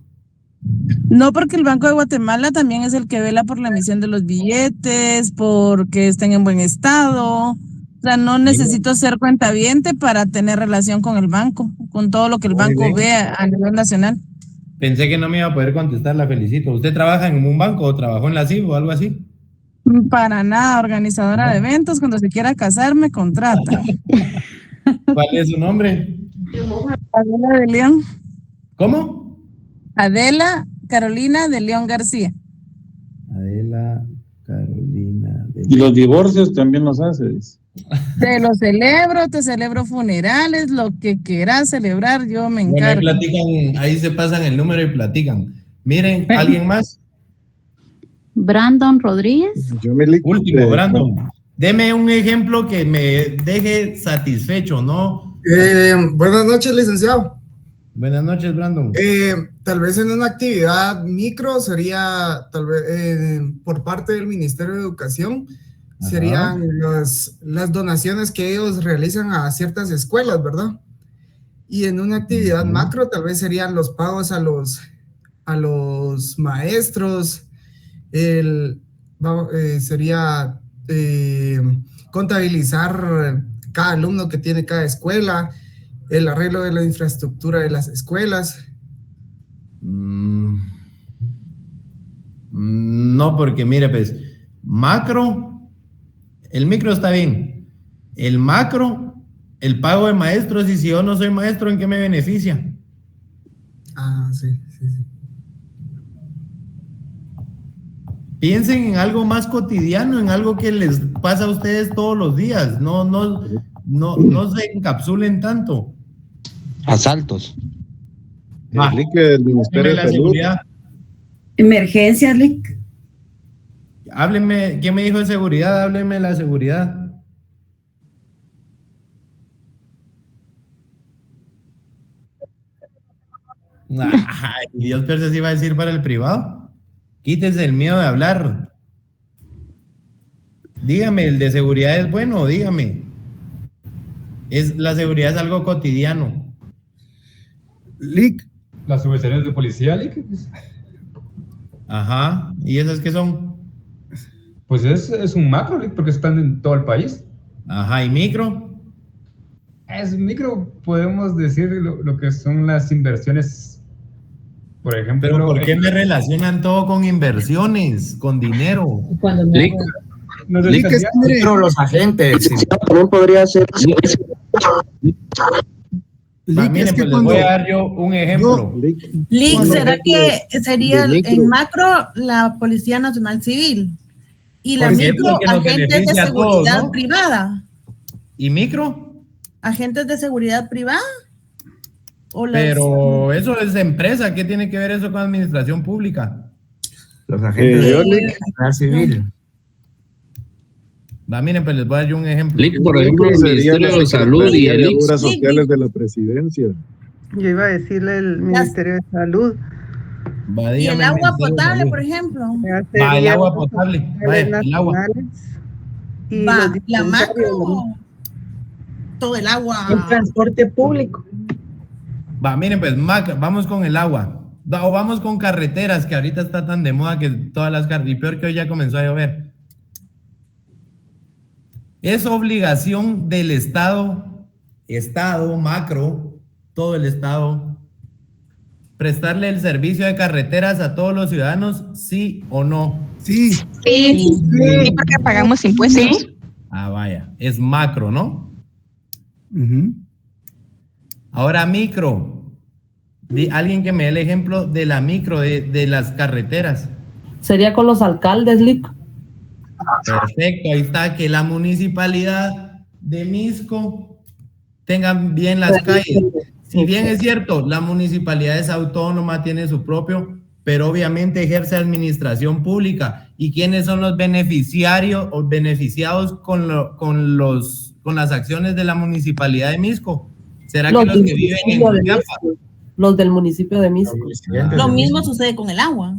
No, porque el Banco de Guatemala también es el que vela por la emisión de los billetes, porque estén en buen estado. O sea, no necesito ser cuentaviente para tener relación con el banco, con todo lo que el banco ve a nivel nacional. Pensé que no me iba a poder contestar, la felicito. ¿Usted trabaja en un banco o trabajó en la CIB o algo así? Para nada, organizadora de eventos, cuando se quiera casar me contrata. ¿Cuál es su nombre? Adela de León. ¿Cómo? Adela Carolina de León García. Adela Carolina de León. Y los divorcios también los haces. Te celebro funerales, lo que quieras celebrar, yo me encargo. Bueno, ahí se pasan el número y platican. Miren, ¿alguien más? Brandon Rodríguez. Último, Brandon. Deme un ejemplo que me deje satisfecho, ¿no? Buenas noches, licenciado. Buenas noches, Brandon. Tal vez en una actividad micro sería, tal vez por parte del Ministerio de Educación, serían las donaciones que ellos realizan a ciertas escuelas, ¿verdad? Y en una actividad macro tal vez serían los pagos a los maestros, sería contabilizar cada alumno que tiene cada escuela, el arreglo de la infraestructura de las escuelas. No, porque mire, pues, el micro está bien. El macro, el pago de maestros, y si yo no soy maestro, ¿en qué me beneficia? Sí. Piensen en algo más cotidiano, en algo que les pasa a ustedes todos los días. No se encapsulen tanto. Asaltos. El Ministerio de Salud. Emergencias, Lic. Hábleme, ¿quién me dijo de seguridad? Hábleme de la seguridad. Ay, Dios, pero se iba a decir para el privado. Quítese el miedo de hablar. Dígame, ¿el de seguridad es bueno? Dígame. La seguridad es algo cotidiano. Lic. Las subvenciones de policía, Lic. Ajá. ¿Y esas qué son? Pues es un macro, Lic, porque están en todo el país. Ajá. ¿Y micro? Es micro, podemos decir lo que son las inversiones. Por ejemplo, pero ¿por qué me relacionan todo con inversiones, con dinero? Lic, es micro los agentes. También podría ser. Miren, pues les voy a dar yo un ejemplo. Lic, ¿será que sería en macro la Policía Nacional Civil? Y la micro, agentes de seguridad privada. ¿Y micro? ¿Agentes de seguridad privada? Pero eso es empresa, ¿qué tiene que ver eso con administración pública? Los agentes de seguridad civil. Miren, pues les voy a dar yo un ejemplo. Lic, por ejemplo, el Ministerio de Salud y el Obras Sociales de la Presidencia. Yo iba a decirle el Ministerio de Salud. Y el agua potable, por ejemplo. El agua potable. El agua. La macro. Todo el agua. El transporte público. Miren, pues vamos con el agua. O vamos con carreteras, que ahorita está tan de moda que todas las carreteras, y peor que hoy ya comenzó a llover. Es obligación del Estado, macro, todo el Estado, prestarle el servicio de carreteras a todos los ciudadanos, ¿sí o no? Sí. Sí, porque pagamos impuestos. Vaya, es macro, ¿no? Ahora micro. Alguien que me dé el ejemplo de la micro, de las carreteras. Sería con los alcaldes, Lic. Perfecto, ahí está, que la municipalidad de Misco tengan bien las calles. Si bien es cierto, la municipalidad es autónoma, tiene su propio, pero obviamente ejerce administración pública. ¿Y quiénes son los beneficiarios o beneficiados con las acciones de la municipalidad de Misco? ¿Será que los que viven en Jutiapa? Los del municipio de Misco. Lo mismo sucede con el agua.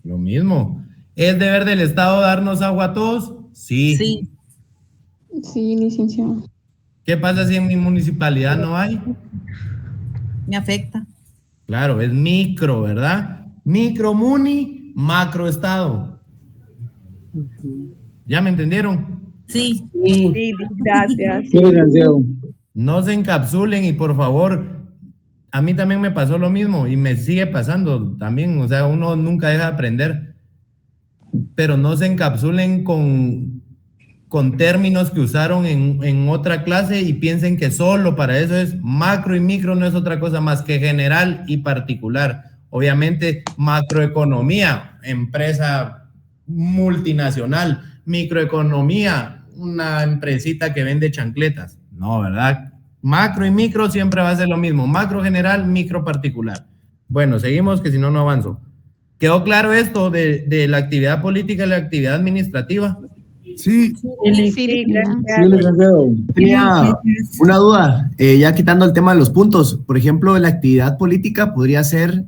Lo mismo. ¿Es deber del Estado darnos agua a todos? Sí. Sí. Sí, licenciado. ¿Qué pasa si en mi municipalidad no hay? Me afecta. Claro, es micro, ¿verdad? Micro muni, macro estado. ¿Ya me entendieron? Sí. Sí, gracias. Sí, licenciado. No se encapsulen y por favor, a mí también me pasó lo mismo y me sigue pasando también, o sea, uno nunca deja de aprender, pero no se encapsulen con términos que usaron en otra clase y piensen que solo para eso es macro y micro, no es otra cosa más que general y particular. Obviamente, macroeconomía, empresa multinacional, microeconomía, una empresita que vende chancletas. No, ¿verdad? Macro y micro siempre va a ser lo mismo. Macro general, micro particular. Bueno, seguimos que si no, no avanzo. ¿Quedó claro esto de la actividad política y la actividad administrativa? Sí. Sí, gracias. Licenciado. Tenía una duda, ya quitando el tema de los puntos. Por ejemplo, la actividad política podría ser,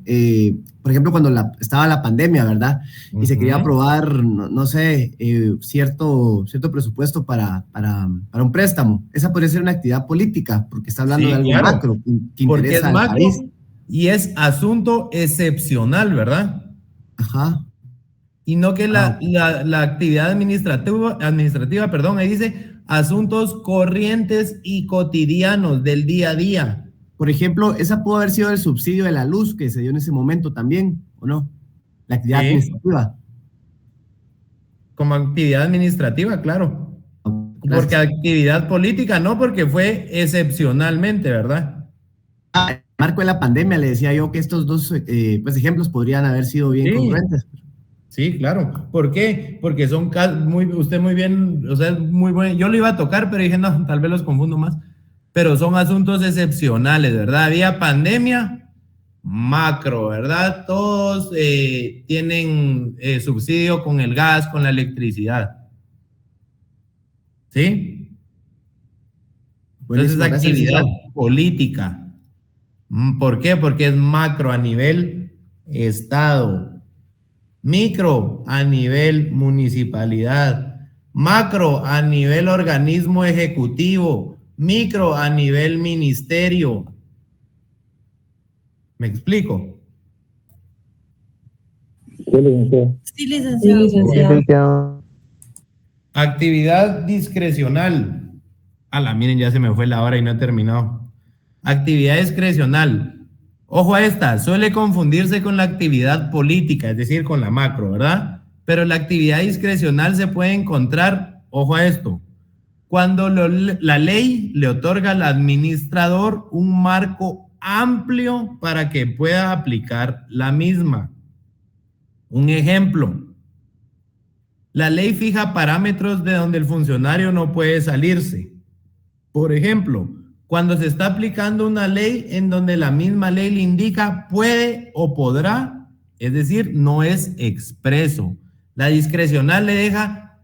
por ejemplo, cuando estaba la pandemia, ¿verdad? Y se quería aprobar, no sé, cierto presupuesto para un préstamo. Esa podría ser una actividad política, porque está hablando de algo macro que interesa al país. Y es asunto excepcional, ¿verdad? Ajá. Y no que la actividad administrativa, perdón, ahí dice asuntos corrientes y cotidianos del día a día. Por ejemplo, esa pudo haber sido el subsidio de la luz que se dio en ese momento también, ¿o no? La actividad administrativa. Como actividad administrativa, claro. Gracias. Porque actividad política no, porque fue excepcionalmente, ¿verdad? En el marco de la pandemia le decía yo que estos dos ejemplos podrían haber sido bien congruentes. Sí, claro. ¿Por qué? Porque son usted muy bien, o sea, muy bueno. Yo lo iba a tocar, pero dije, no, tal vez los confundo más. Pero son asuntos excepcionales, ¿verdad? Había pandemia, macro, ¿verdad? Todos tienen subsidio con el gas, con la electricidad. ¿Sí? Entonces, actividad política. ¿Por qué? Porque es macro a nivel Estado. Micro a nivel municipalidad, macro a nivel organismo ejecutivo, micro a nivel ministerio. ¿Me explico? Sí, licenciado. Actividad discrecional. Miren, ya se me fue la hora y no he terminado. Actividad discrecional. Ojo a esta, suele confundirse con la actividad política, es decir, con la macro, ¿verdad? Pero la actividad discrecional se puede encontrar, ojo a esto, cuando la ley le otorga al administrador un marco amplio para que pueda aplicar la misma. Un ejemplo, la ley fija parámetros de donde el funcionario no puede salirse. Por ejemplo, cuando se está aplicando una ley en donde la misma ley le indica puede o podrá, es decir, no es expreso. La discrecional le deja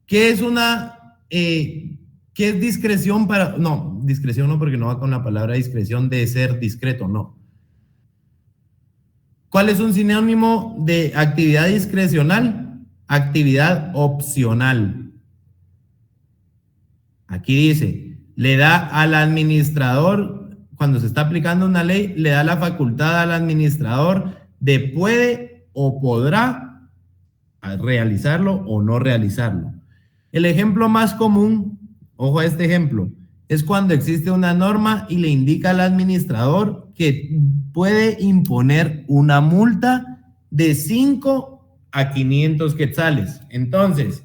qué es qué es discreción para, no, discreción no, porque no va con la palabra discreción de ser discreto, no. ¿Cuál es un sinónimo de actividad discrecional? Actividad opcional. Aquí dice, le da al administrador, cuando se está aplicando una ley, le da la facultad al administrador de puede o podrá realizarlo o no realizarlo. El ejemplo más común, ojo a este ejemplo, es cuando existe una norma y le indica al administrador que puede imponer una multa de 5 a 500 quetzales. Entonces,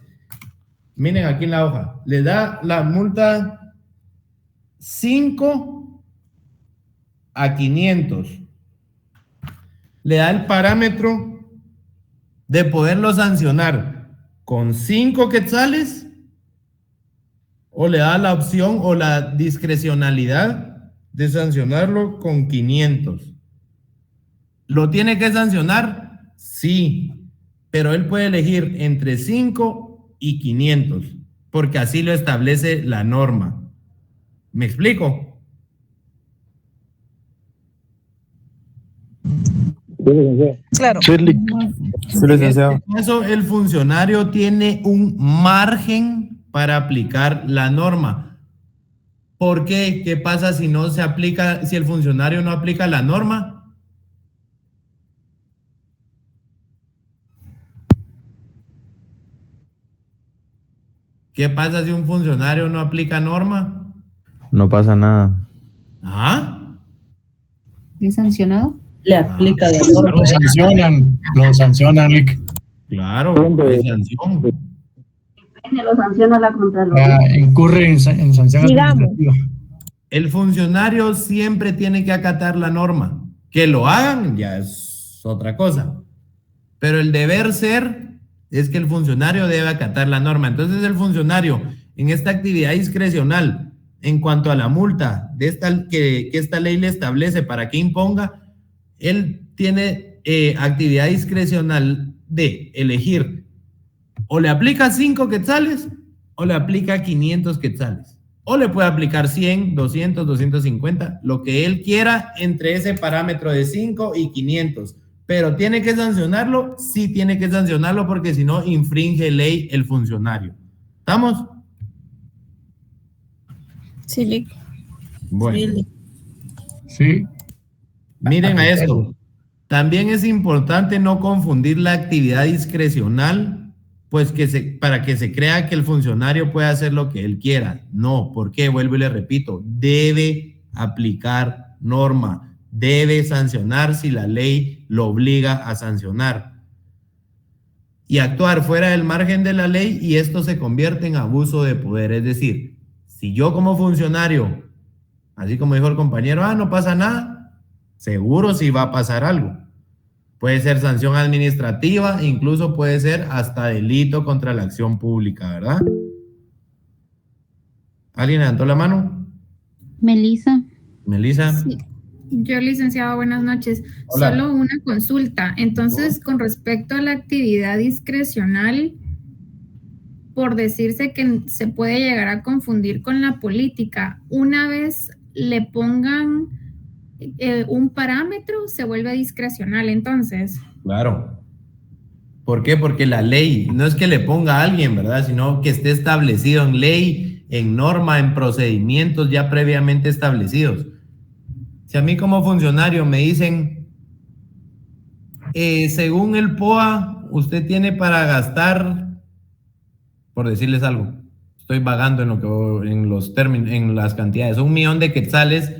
miren aquí en la hoja, le da la multa 5 a 500. Le da el parámetro de poderlo sancionar con 5 quetzales o le da la opción o la discrecionalidad de sancionarlo con 500. ¿Lo tiene que sancionar? Sí, pero él puede elegir entre 5 y 500, porque así lo establece la norma. ¿Me explico? Claro. Sí, licenciado. En este caso, el funcionario tiene un margen para aplicar la norma. ¿Por qué? ¿Qué pasa si no se aplica, si el funcionario no aplica la norma? ¿Qué pasa si un funcionario no aplica norma? No pasa nada. ¿Ah? ¿Es sancionado? Le aplica la norma. Lo sancionan, Rick. Claro, hay sanción. Lo sanciona la Contraloría. Incurre en sanción administrativa. El funcionario siempre tiene que acatar la norma. Que lo hagan ya es otra cosa. Pero el deber ser es que el funcionario debe acatar la norma. Entonces el funcionario en esta actividad discrecional, en cuanto a la multa de que esta ley le establece para que imponga, él tiene actividad discrecional de elegir o le aplica 5 quetzales o le aplica 500 quetzales. O le puede aplicar 100, 200, 250, lo que él quiera entre ese parámetro de 5 y 500. Pero tiene que sancionarlo, sí tiene que sancionarlo, porque si no infringe ley el funcionario. ¿Estamos? Sí. Bueno. Sí. Miren a esto. También es importante no confundir la actividad discrecional, pues para que se crea que el funcionario puede hacer lo que él quiera. No, ¿por qué? Vuelvo y le repito, debe aplicar norma. Debe sancionar si la ley lo obliga a sancionar y actuar fuera del margen de la ley, y esto se convierte en abuso de poder. Es decir, si yo como funcionario, así como dijo el compañero, no pasa nada, seguro sí va a pasar algo. Puede ser sanción administrativa, incluso puede ser hasta delito contra la acción pública, ¿verdad? ¿Alguien levantó la mano? Melissa. Sí. Yo, licenciado, buenas noches. Hola. Solo una consulta. Entonces, con respecto a la actividad discrecional, por decirse que se puede llegar a confundir con la política, una vez le pongan un parámetro, se vuelve discrecional, entonces. Claro. ¿Por qué? Porque la ley no es que le ponga a alguien, ¿verdad? Sino que esté establecido en ley, en norma, en procedimientos ya previamente establecidos. Si a mí como funcionario me dicen, según el POA, usted tiene para gastar, por decirles algo, estoy vagando en los términos, en las cantidades, 1 millón de quetzales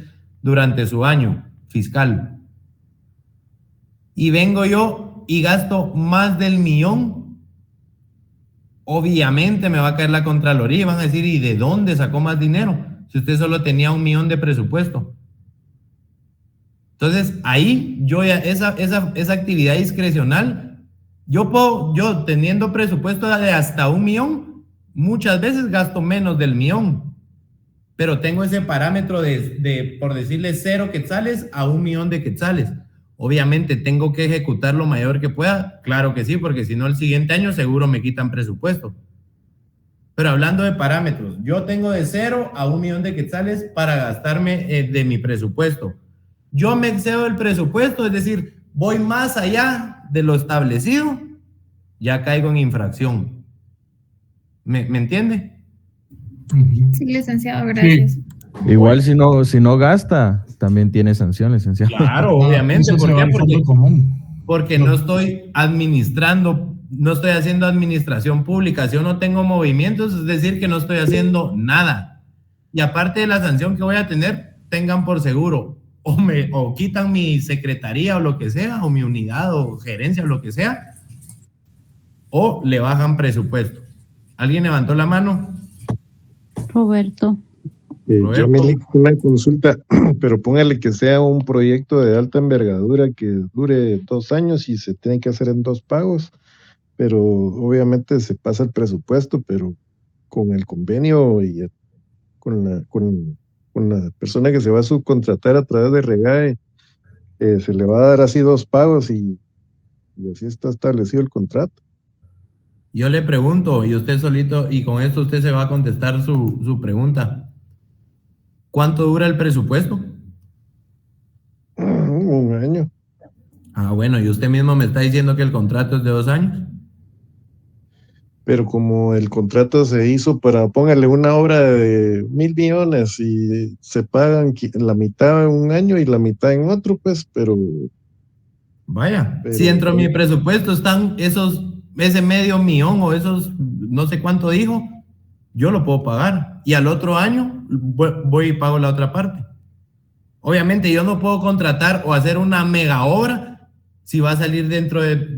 durante su año fiscal. Y vengo yo y gasto más del 1 millón, obviamente me va a caer la Contraloría y van a decir, ¿y de dónde sacó más dinero? Si usted solo tenía 1 millón de presupuesto. Entonces, ahí yo ya, esa actividad discrecional, yo teniendo presupuesto de hasta 1 millón, muchas veces gasto menos del 1 millón, pero tengo ese parámetro de por decirle 0 quetzales a 1 millón de quetzales. Obviamente tengo que ejecutar lo mayor que pueda, claro que sí, porque si no el siguiente año seguro me quitan presupuesto. Pero hablando de parámetros, yo tengo de 0 a 1 millón de quetzales para gastarme de mi presupuesto. Yo me excedo del presupuesto, es decir, voy más allá de lo establecido, ya caigo en infracción. ¿Me entiende? Sí, licenciado, gracias. Sí. Igual si no gasta, también tiene sanción, licenciado. Claro, obviamente. ¿Por qué? Porque no estoy administrando, no estoy haciendo administración pública. Si yo no tengo movimientos, es decir, que no estoy haciendo nada. Y aparte de la sanción que voy a tener, tengan por seguro, o quitan mi secretaría o lo que sea, o mi unidad o gerencia o lo que sea, o le bajan presupuesto. ¿Alguien levantó la mano? Roberto. Yo me hice una consulta, pero póngale que sea un proyecto de alta envergadura que dure 2 años y se tiene que hacer en 2 pagos, pero obviamente se pasa el presupuesto, pero con el convenio y la persona que se va a subcontratar a través de REGAE, se le va a dar así 2 pagos y así está establecido el contrato. Yo le pregunto, y usted solito, y con esto usted se va a contestar su pregunta. ¿Cuánto dura el presupuesto? 1 año. Ah, bueno, y usted mismo me está diciendo que el contrato es de 2 años. Pero como el contrato se hizo para, póngale, una obra de 1,000 millones y se pagan la mitad en 1 año y la mitad en otro, pues, pero... Vaya, si dentro de mi presupuesto están ese medio millón o esos no sé cuánto dijo, yo lo puedo pagar. Y al otro año voy y pago la otra parte. Obviamente yo no puedo contratar o hacer una mega obra si va a salir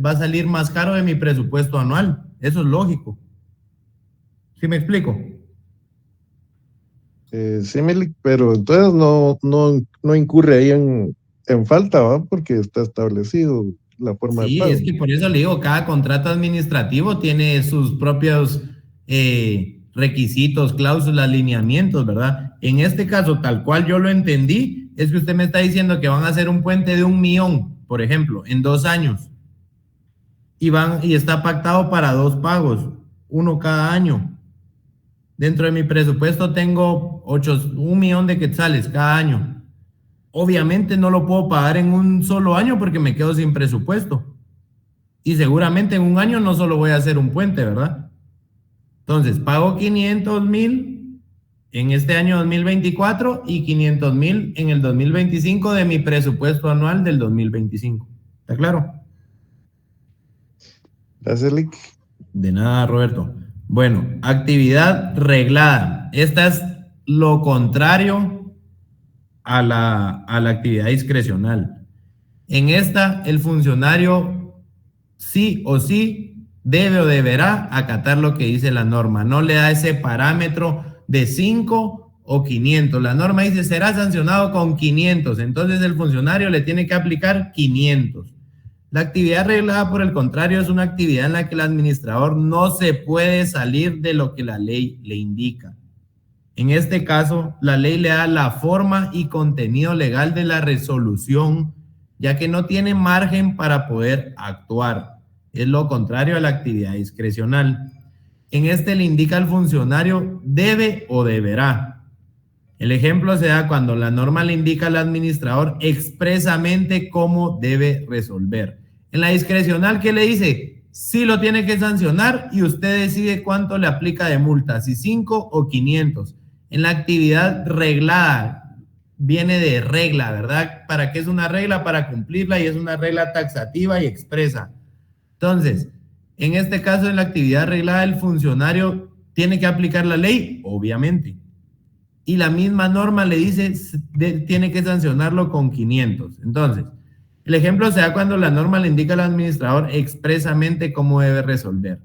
va a salir más caro de mi presupuesto anual. Eso es lógico. ¿Sí me explico? Sí, pero entonces no incurre ahí en falta, ¿va? Porque está establecido la forma de pago. Sí, es que por eso le digo, cada contrato administrativo tiene sus propios requisitos, cláusulas, lineamientos, ¿verdad? En este caso, tal cual yo lo entendí, es que usted me está diciendo que van a hacer un puente de 1 millón, por ejemplo, en 2 años. Y está pactado para 2 pagos, 1 cada año. Dentro de mi presupuesto tengo 1 millón de quetzales cada año. Obviamente no lo puedo pagar en un solo año porque me quedo sin presupuesto. Y seguramente en 1 año no solo voy a hacer un puente, ¿verdad? Entonces, pago 500,000 en este año 2024 y 500,000 en el 2025 de mi presupuesto anual del 2025. ¿Está claro? Gracias, Lick. De nada, Roberto. Bueno, actividad reglada. Esta es lo contrario a la actividad discrecional. En esta, el funcionario sí o sí debe o deberá acatar lo que dice la norma. No le da ese parámetro de 5 o 500. La norma dice será sancionado con 500. Entonces el funcionario le tiene que aplicar 500. La actividad reglada, por el contrario, es una actividad en la que el administrador no se puede salir de lo que la ley le indica. En este caso, la ley le da la forma y contenido legal de la resolución, ya que no tiene margen para poder actuar. Es lo contrario a la actividad discrecional. En este le indica al funcionario debe o deberá. El ejemplo se da cuando la norma le indica al administrador expresamente cómo debe resolver. En la discrecional, ¿qué le dice? Sí lo tiene que sancionar y usted decide cuánto le aplica de multa, si 5 o 500. En la actividad reglada, viene de regla, ¿verdad? ¿Para qué es una regla? Para cumplirla, y es una regla taxativa y expresa. Entonces, en este caso, en la actividad reglada, el funcionario tiene que aplicar la ley, obviamente. Y la misma norma le dice, tiene que sancionarlo con 500. Entonces, el ejemplo se da cuando la norma le indica al administrador expresamente cómo debe resolver.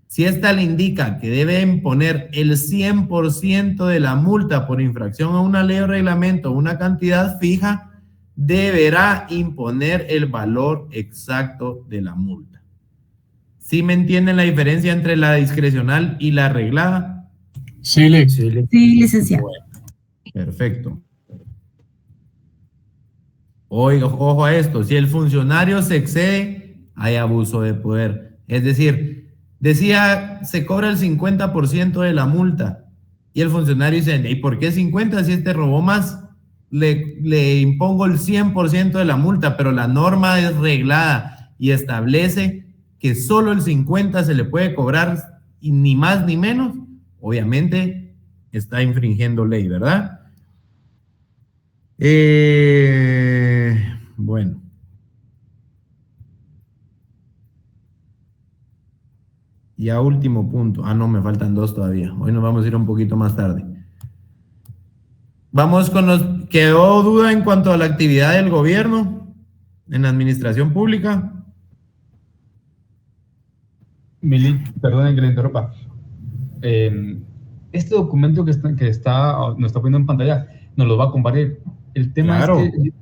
Si esta le indica que debe imponer el 100% de la multa por infracción a una ley o reglamento, una cantidad fija, deberá imponer el valor exacto de la multa. ¿Sí me entienden la diferencia entre la discrecional y la reglada? Sí, licenciado. Bueno, perfecto. Oiga, ojo a esto, si el funcionario se excede, hay abuso de poder. Es decir, decía, se cobra el 50% de la multa y el funcionario dice, ¿y por qué 50 si este robó más? Le impongo el 100% de la multa, pero la norma es reglada y establece que solo el 50 se le puede cobrar y ni más ni menos. Obviamente está infringiendo ley, ¿verdad? Bueno. Y a último punto. Ah, no, me faltan 2 todavía. Hoy nos vamos a ir un poquito más tarde. Vamos con los... ¿Quedó duda en cuanto a la actividad del gobierno en la administración pública? Mili, perdón que le interrumpa. Este documento que nos está poniendo en pantalla nos lo va a compartir. El tema claro. Es que...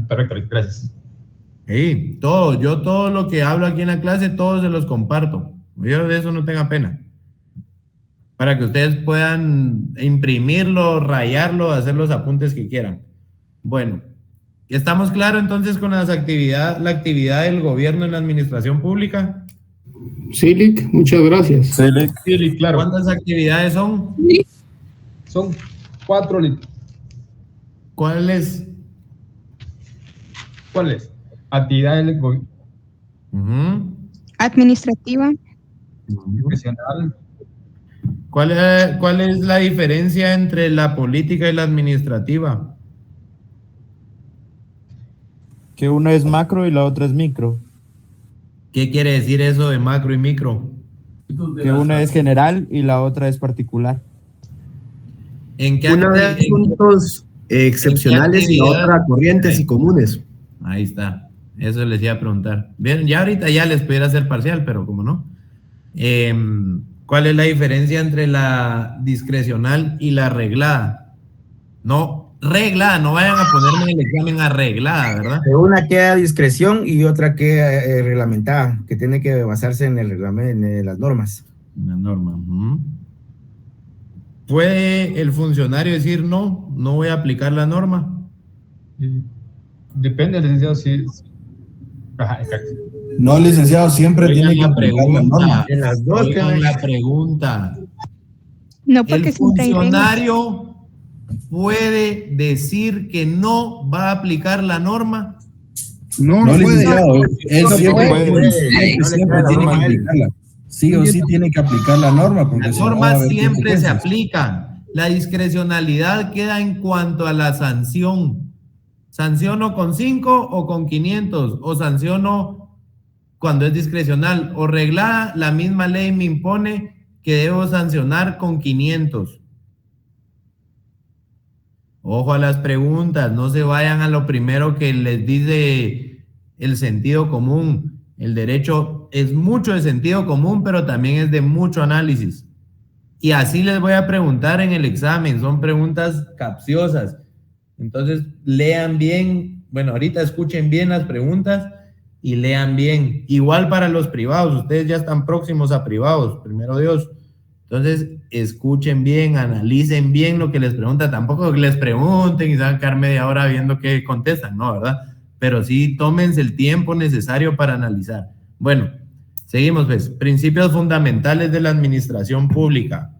perfecto, gracias. Sí, yo todo lo que hablo aquí en la clase, todo se los comparto. Yo de eso no tenga pena. para que ustedes puedan imprimirlo, rayarlo, hacer los apuntes que quieran. Bueno, ¿estamos claros entonces con la actividad del gobierno en la administración pública? Sí, Lick, muchas gracias. Sí, Lick, claro. ¿Cuántas actividades son? Son 4, Lick. ¿Cuáles? Actividad del gobierno. Administrativa. Profesional. ¿Cuál es la diferencia entre la política y la administrativa? Que una es macro y la otra es micro. ¿Qué quiere decir eso de macro y micro? Que una es general y la otra es particular. ¿En qué una de asuntos excepcionales y la otra corrientes y comunes? Ahí está. Eso les iba a preguntar. Bien, ya ahorita ya les pudiera hacer parcial, pero como no. ¿Cuál es la diferencia entre la discrecional y la reglada? No, reglada, no vayan a ponerme en el examen arreglada, ¿verdad? Una queda discreción y otra queda reglamentada, que tiene que basarse en el reglamento, en las normas. En la norma. ¿Puede el funcionario decir no voy a aplicar la norma? Depende, licenciado, si... Ajá, exacto. No, licenciado, siempre tiene que aplicar la norma. En las dos tienen la pregunta. No, porque el funcionario puede decir que no va a aplicar la norma. No licenciado, él siempre tiene que aplicarla. Sí o sí tiene que aplicar la norma. Porque las normas siempre se aplican. La discrecionalidad queda en cuanto a la sanción. ¿Sanciono con 5 o con 500? ¿O sanciono cuando es discrecional? O reglada, la misma ley me impone que debo sancionar con 500. Ojo a las preguntas, no se vayan a lo primero que les dice el sentido común. El derecho es mucho de sentido común, pero también es de mucho análisis. Y así les voy a preguntar en el examen, son preguntas capciosas. Entonces, lean bien, bueno, ahorita escuchen bien las preguntas y lean bien. Igual para los privados, ustedes ya están próximos a privados, primero Dios. Entonces, escuchen bien, analicen bien lo que les pregunta. Tampoco que les pregunten y se van a quedar media hora viendo qué contestan, no, ¿verdad? Pero sí, tómense el tiempo necesario para analizar. Bueno, seguimos pues. Principios fundamentales de la administración pública.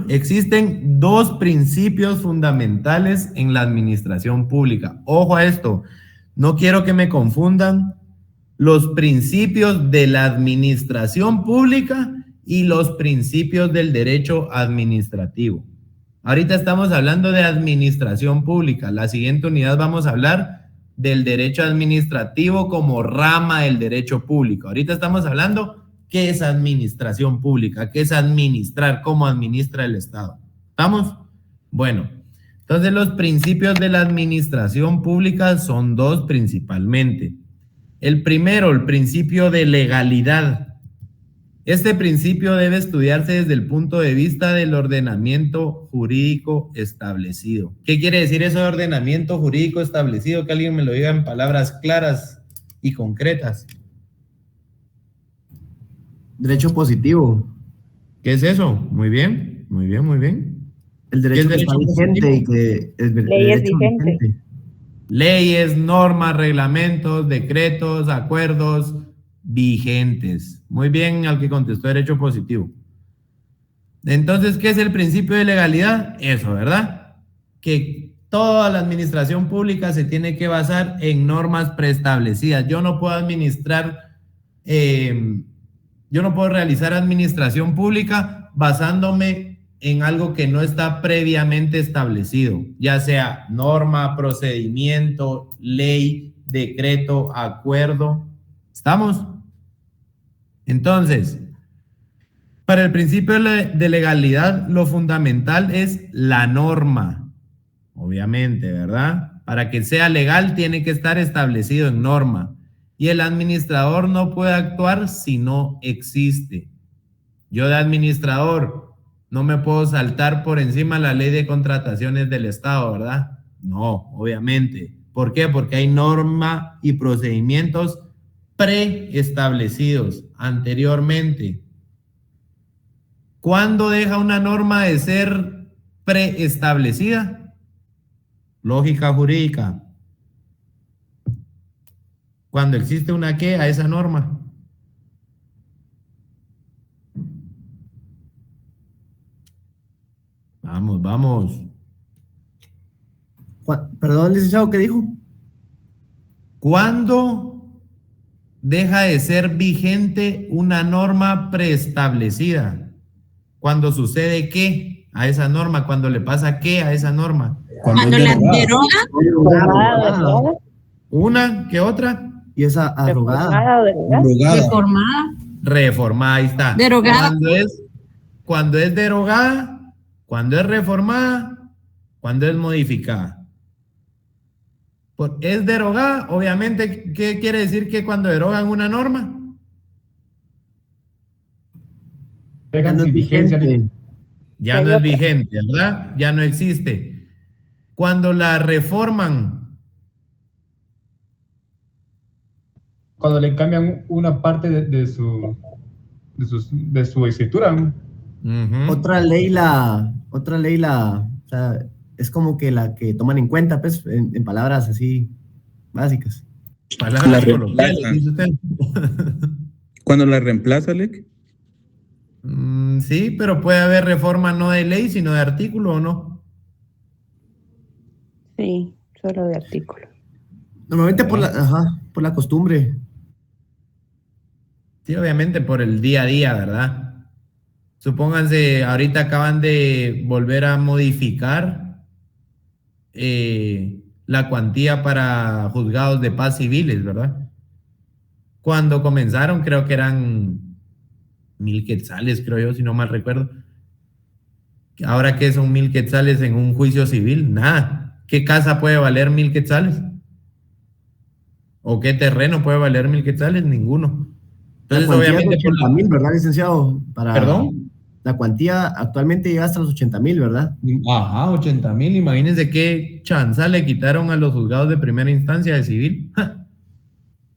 Existen 2 principios fundamentales en la administración pública. Ojo a esto, no quiero que me confundan los principios de la administración pública y los principios del derecho administrativo. Ahorita estamos hablando de administración pública. La siguiente unidad vamos a hablar del derecho administrativo como rama del derecho público. Ahorita estamos hablando qué es administración pública, qué es administrar, cómo administra el Estado. ¿Estamos? Bueno, entonces los principios de la administración pública son 2 principalmente. El primero, el principio de legalidad. Este principio debe estudiarse desde el punto de vista del ordenamiento jurídico establecido. ¿Qué quiere decir eso de ordenamiento jurídico establecido? Que alguien me lo diga en palabras claras y concretas. Derecho positivo. ¿Qué es eso? Muy bien, muy bien, muy bien. El derecho que está vigente y que es leyes vigentes. Leyes, normas, reglamentos, decretos, acuerdos vigentes. Muy bien, al que contestó derecho positivo. Entonces, ¿qué es el principio de legalidad? Eso, ¿verdad? Que toda la administración pública se tiene que basar en normas preestablecidas. Yo no puedo realizar administración pública basándome en algo que no está previamente establecido, ya sea norma, procedimiento, ley, decreto, acuerdo. ¿Estamos? Entonces, para el principio de legalidad, lo fundamental es la norma, obviamente, ¿verdad? Para que sea legal tiene que estar establecido en norma. Y el administrador no puede actuar si no existe. Yo de administrador no me puedo saltar por encima la ley de contrataciones del Estado, ¿verdad? No, obviamente. ¿Por qué? Porque hay norma y procedimientos preestablecidos anteriormente. ¿Cuándo deja una norma de ser preestablecida? Lógica jurídica. Cuando existe una ¿qué? A esa norma. Vamos, vamos. Perdón, licenciado, ¿qué dijo? ¿Cuándo deja de ser vigente una norma preestablecida? ¿Cuándo sucede qué a esa norma? ¿Cuándo le pasa qué a esa norma? Cuando la deroga. ¿Una? ¿Qué otra? Y esa arrogada. Reformada. Reformada, ahí está. Derogada. Cuando es derogada, cuando es reformada, cuando es modificada. Es derogada, obviamente, ¿qué quiere decir que cuando derogan una norma? Ya no es vigente. Ya no es vigente, ¿verdad? Ya no existe. Cuando la reforman. Cuando le cambian una parte de su escritura. Otra ley o sea, es como que la que toman en cuenta, pues, en palabras así básicas. Palabras coloquiales, dice usted. ¿Cuando la reemplaza, Lec? Sí, pero puede haber reforma no de ley, sino de artículo, ¿o no? Sí, solo de artículo. Normalmente por la costumbre. Sí, obviamente por el día a día, ¿verdad? Supónganse, ahorita acaban de volver a modificar la cuantía para juzgados de paz civiles, ¿verdad? Cuando comenzaron, creo que eran 1,000 quetzales, creo yo, si no mal recuerdo. Ahora, ¿qué son 1,000 quetzales en un juicio civil? Nada. ¿Qué casa puede valer 1,000 quetzales? ¿O qué terreno puede valer 1,000 quetzales? Ninguno. Entonces, obviamente, 80,000, ¿verdad, licenciado? ¿Perdón? La cuantía actualmente llega hasta los 80,000, ¿verdad? Ajá, 80,000. Imagínense qué chanza le quitaron a los juzgados de primera instancia de civil.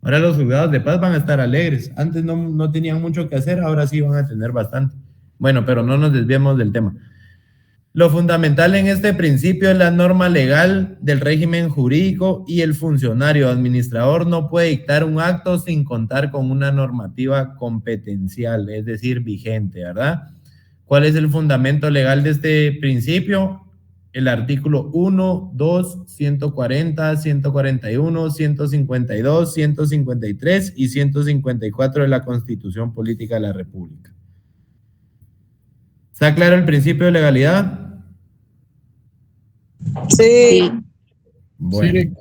Ahora los juzgados de paz van a estar alegres. Antes no tenían mucho que hacer, ahora sí van a tener bastante. Bueno, pero no nos desviemos del tema. Lo fundamental en este principio es la norma legal del régimen jurídico y el funcionario administrador no puede dictar un acto sin contar con una normativa competencial, es decir, vigente, ¿verdad? ¿Cuál es el fundamento legal de este principio? El artículo 1, 2, 140, 141, 152, 153 y 154 de la Constitución Política de la República. ¿Está claro el principio de legalidad? Sí. Bueno. Sí.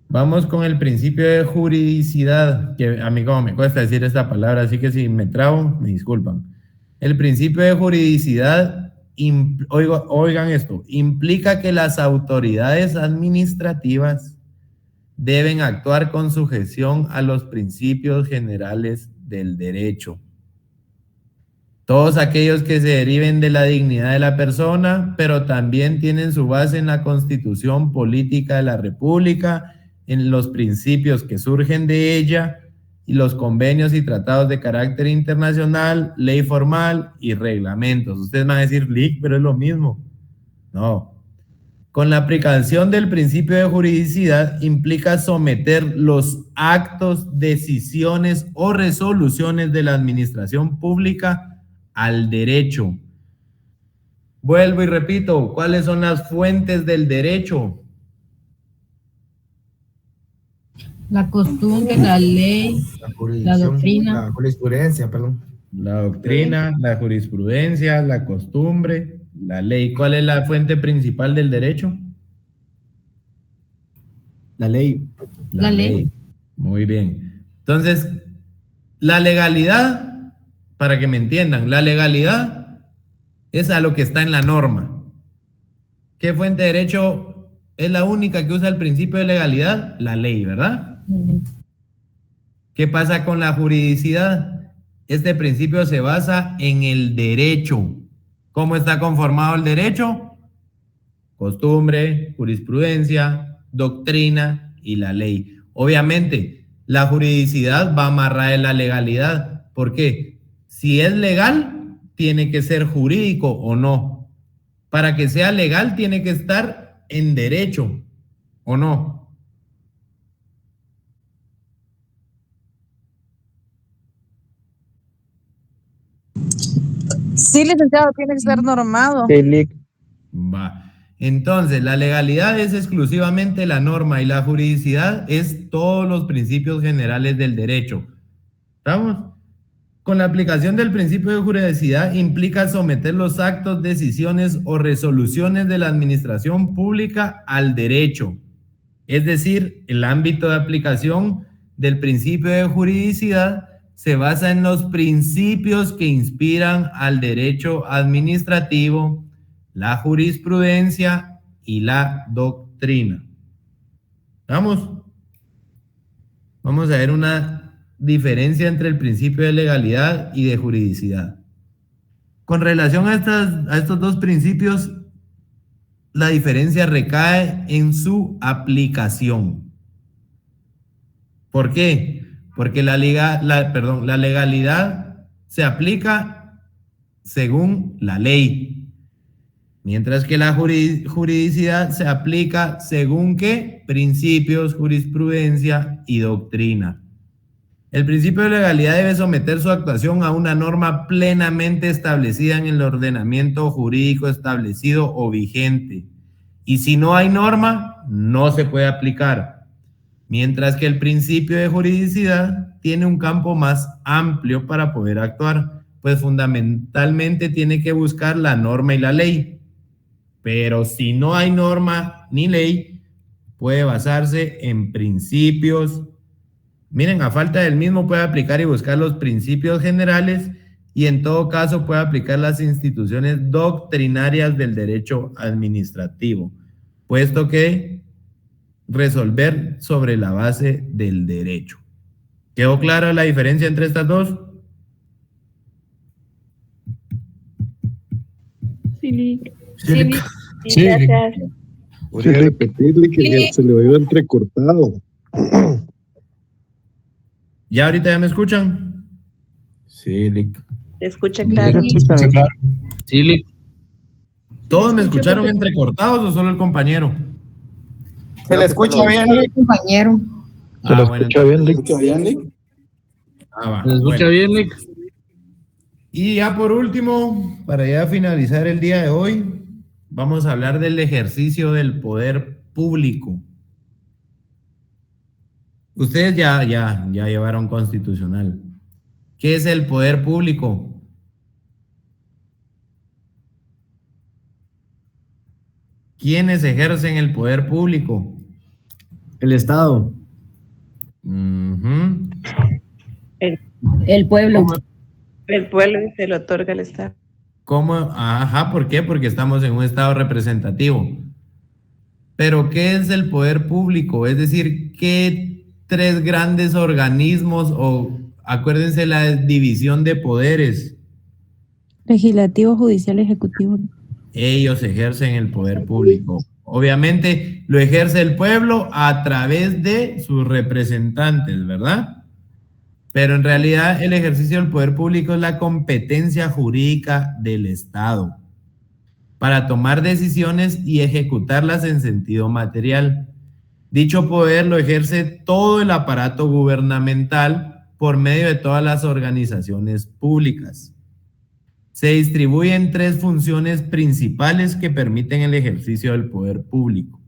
Vamos con el principio de juridicidad, que a mí como me cuesta decir esta palabra, así que si me trabo, me disculpan. El principio de juridicidad, oigan esto, implica que las autoridades administrativas deben actuar con sujeción a los principios generales del derecho. Todos aquellos que se deriven de la dignidad de la persona, pero también tienen su base en la Constitución Política de la República, en los principios que surgen de ella y los convenios y tratados de carácter internacional, ley formal y reglamentos. Ustedes van a decir, Lick, pero es lo mismo. No. Con la aplicación del principio de juridicidad implica someter los actos, decisiones o resoluciones de la administración pública al derecho. Vuelvo y repito, ¿cuáles son las fuentes del derecho? La costumbre, la ley, la doctrina. La jurisprudencia, perdón. La doctrina, la jurisprudencia, la costumbre, la ley. ¿Cuál es la fuente principal del derecho? La ley. La ley. Muy bien. Entonces, la legalidad, para que me entiendan, la legalidad es a lo que está en la norma. ¿Qué fuente de derecho es la única que usa el principio de legalidad? La ley, ¿verdad? ¿Qué pasa con la juridicidad? Este principio se basa en el derecho. ¿Cómo está conformado el derecho? Costumbre, jurisprudencia, doctrina y la ley. Obviamente, la juridicidad va amarrada en la legalidad. ¿Por qué? Si es legal, tiene que ser jurídico o no. Para que sea legal tiene que estar en derecho o no. Sí, licenciado, tiene que ser normado. Va. Entonces, la legalidad es exclusivamente la norma y la juridicidad es todos los principios generales del derecho. ¿Estamos? Con la aplicación del principio de juridicidad implica someter los actos, decisiones o resoluciones de la administración pública al derecho. Es decir, el ámbito de aplicación del principio de juridicidad se basa en los principios que inspiran al derecho administrativo, la jurisprudencia y la doctrina. ¿Vamos? Vamos a ver una diferencia entre el principio de legalidad y de juridicidad. Con relación a estos dos principios, la diferencia recae en su aplicación. ¿Por qué? Porque la legalidad se aplica según la ley. Mientras que la juridicidad se aplica según ¿qué? Principios, jurisprudencia y doctrina. El principio de legalidad debe someter su actuación a una norma plenamente establecida en el ordenamiento jurídico establecido o vigente. Y si no hay norma, no se puede aplicar. Mientras que el principio de juridicidad tiene un campo más amplio para poder actuar, pues fundamentalmente tiene que buscar la norma y la ley. Pero si no hay norma ni ley, puede basarse en principios. Miren, a falta del mismo puede aplicar y buscar los principios generales y en todo caso puede aplicar las instituciones doctrinarias del derecho administrativo, puesto que resolver sobre la base del derecho. ¿Quedó clara la diferencia entre estas dos? Sí. Sí. Gracias. Podría repetirle que se le oiga entrecortado. ¿Ya ahorita ya me escuchan? Sí, Lick. Te escucha claro. Sí, Lick. ¿Todos me escucharon entrecortados o solo el compañero? Se le escucha bien, Lick. Compañero. Se lo escucha bien, Lick. Va, Se le escucha bien, Lick. Y ya por último, para ya finalizar el día de hoy, vamos a hablar del ejercicio del poder público. Ustedes ya llevaron constitucional. ¿Qué es el poder público? ¿Quiénes ejercen el poder público? El Estado. El pueblo. El pueblo se lo otorga el Estado. ¿Cómo? Ajá, ¿por qué? Porque estamos en un Estado representativo. Pero, ¿qué es el poder público? Es decir, ¿qué tres grandes organismos o acuérdense la división de poderes? Legislativo, judicial, ejecutivo. Ellos ejercen el poder público. Obviamente lo ejerce el pueblo a través de sus representantes, ¿verdad? Pero en realidad el ejercicio del poder público es la competencia jurídica del Estado para tomar decisiones y ejecutarlas en sentido material. Dicho poder lo ejerce todo el aparato gubernamental por medio de todas las organizaciones públicas. Se distribuyen tres funciones principales que permiten el ejercicio del poder público: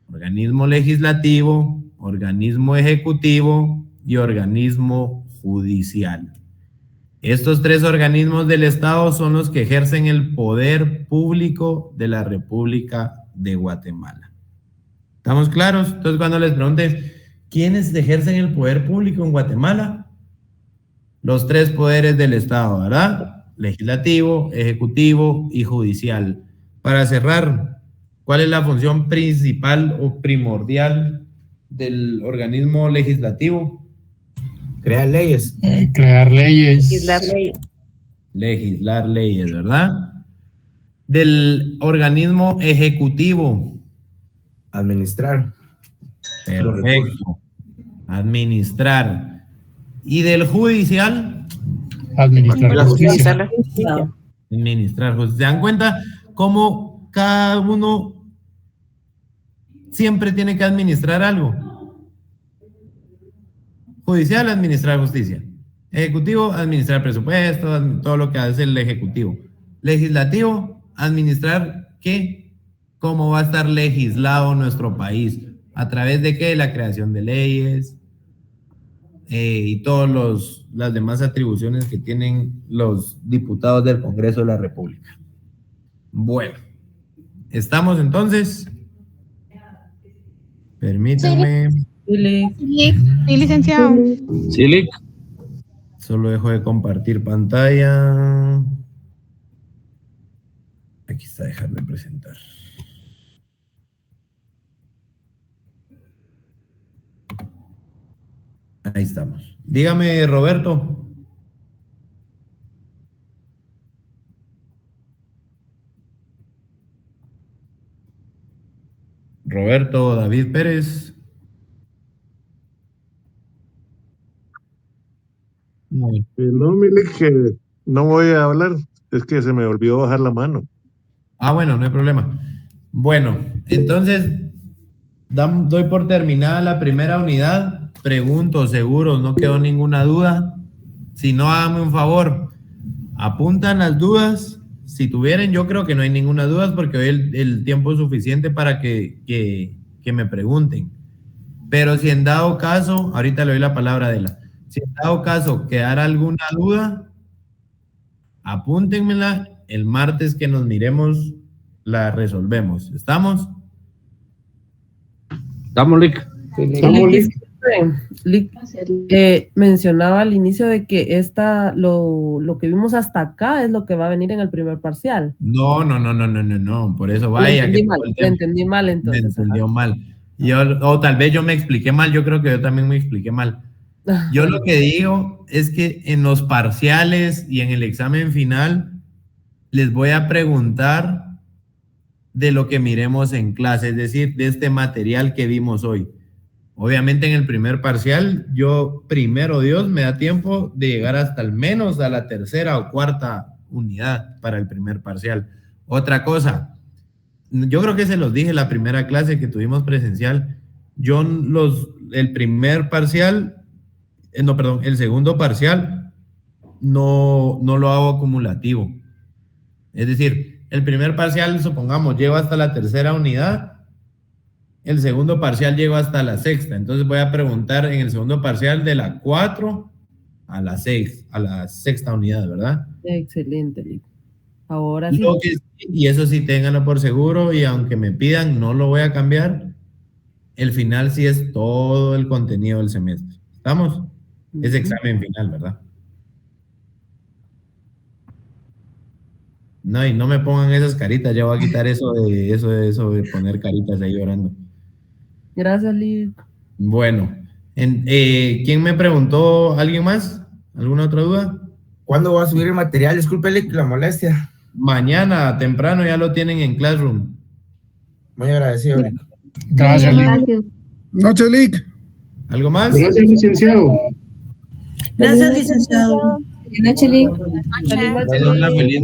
organismo legislativo, organismo ejecutivo y organismo judicial. Estos tres organismos del Estado son los que ejercen el poder público de la República de Guatemala. ¿Estamos claros? Entonces, cuando les pregunten, ¿quiénes ejercen el poder público en Guatemala? Los tres poderes del Estado, ¿verdad? Legislativo, ejecutivo y judicial. Para cerrar, ¿cuál es la función principal o primordial del organismo legislativo? Crear leyes. Crear leyes. Legislar leyes, ¿verdad? Del organismo ejecutivo. Administrar. Perfecto. Administrar. ¿Y del judicial? Administrar la justicia. Administrar justicia. ¿Se dan cuenta cómo cada uno siempre tiene que administrar algo? Judicial, administrar justicia. Ejecutivo, administrar presupuestos, todo lo que hace el ejecutivo. Legislativo, administrar qué, cómo va a estar legislado nuestro país, a través de qué, la creación de leyes y todas las demás atribuciones que tienen los diputados del Congreso de la República. Bueno, estamos entonces. Permítanme. Sí, licenciado. Sí, solo dejo de compartir pantalla. Aquí está, dejar de presentar. Ahí estamos. Dígame, Roberto. Roberto David Pérez. No, mire que no voy a hablar, es que se me olvidó bajar la mano. Bueno, no hay problema. Bueno, entonces doy por terminada la primera unidad. Pregunto, seguros, no quedó ninguna duda. Si no, háganme un favor, apuntan las dudas. Si tuvieran, yo creo que no hay ninguna duda porque hoy el tiempo es suficiente para que me pregunten. Pero si en dado caso, ahorita le doy la palabra a Adela, si en dado caso quedara alguna duda, apúntenmela. El martes que nos miremos la resolvemos. ¿Estamos? Estamos, Lick. Mencionaba al inicio de que lo que vimos hasta acá es lo que va a venir en el primer parcial. No, por eso vaya. Lo entendí mal entonces. Me entendió mal. O tal vez yo me expliqué mal, yo creo que yo también me expliqué mal. Yo lo que digo es que en los parciales y en el examen final les voy a preguntar de lo que miremos en clase, es decir, de este material que vimos hoy. Obviamente en el primer parcial, yo primero Dios me da tiempo de llegar hasta al menos a la tercera o cuarta unidad para el primer parcial. Otra cosa, yo creo que se los dije en la primera clase que tuvimos presencial, el segundo parcial no lo hago acumulativo. Es decir, el primer parcial, supongamos, llego hasta la tercera unidad, el segundo parcial llego hasta la sexta, entonces voy a preguntar en el segundo parcial de la 4 a la 6, a la sexta unidad, ¿verdad? Excelente. Ahora sí. Y eso sí, ténganlo por seguro, y aunque me pidan, no lo voy a cambiar. El final sí es todo el contenido del semestre. ¿Estamos? Es examen final, ¿verdad? No, y no me pongan esas caritas, ya voy a quitar eso de poner caritas ahí llorando. Gracias, Lick. Bueno, ¿quién me preguntó? ¿Alguien más? ¿Alguna otra duda? ¿Cuándo va a subir el material? Disculpe, Lick, la molestia. Mañana, temprano, ya lo tienen en Classroom. Muy agradecido, Lick. Gracias, Lick. Noche, Lick. ¿Algo más? Gracias, licenciado. Gracias, licenciado. Buenas noches, Lick. Feliz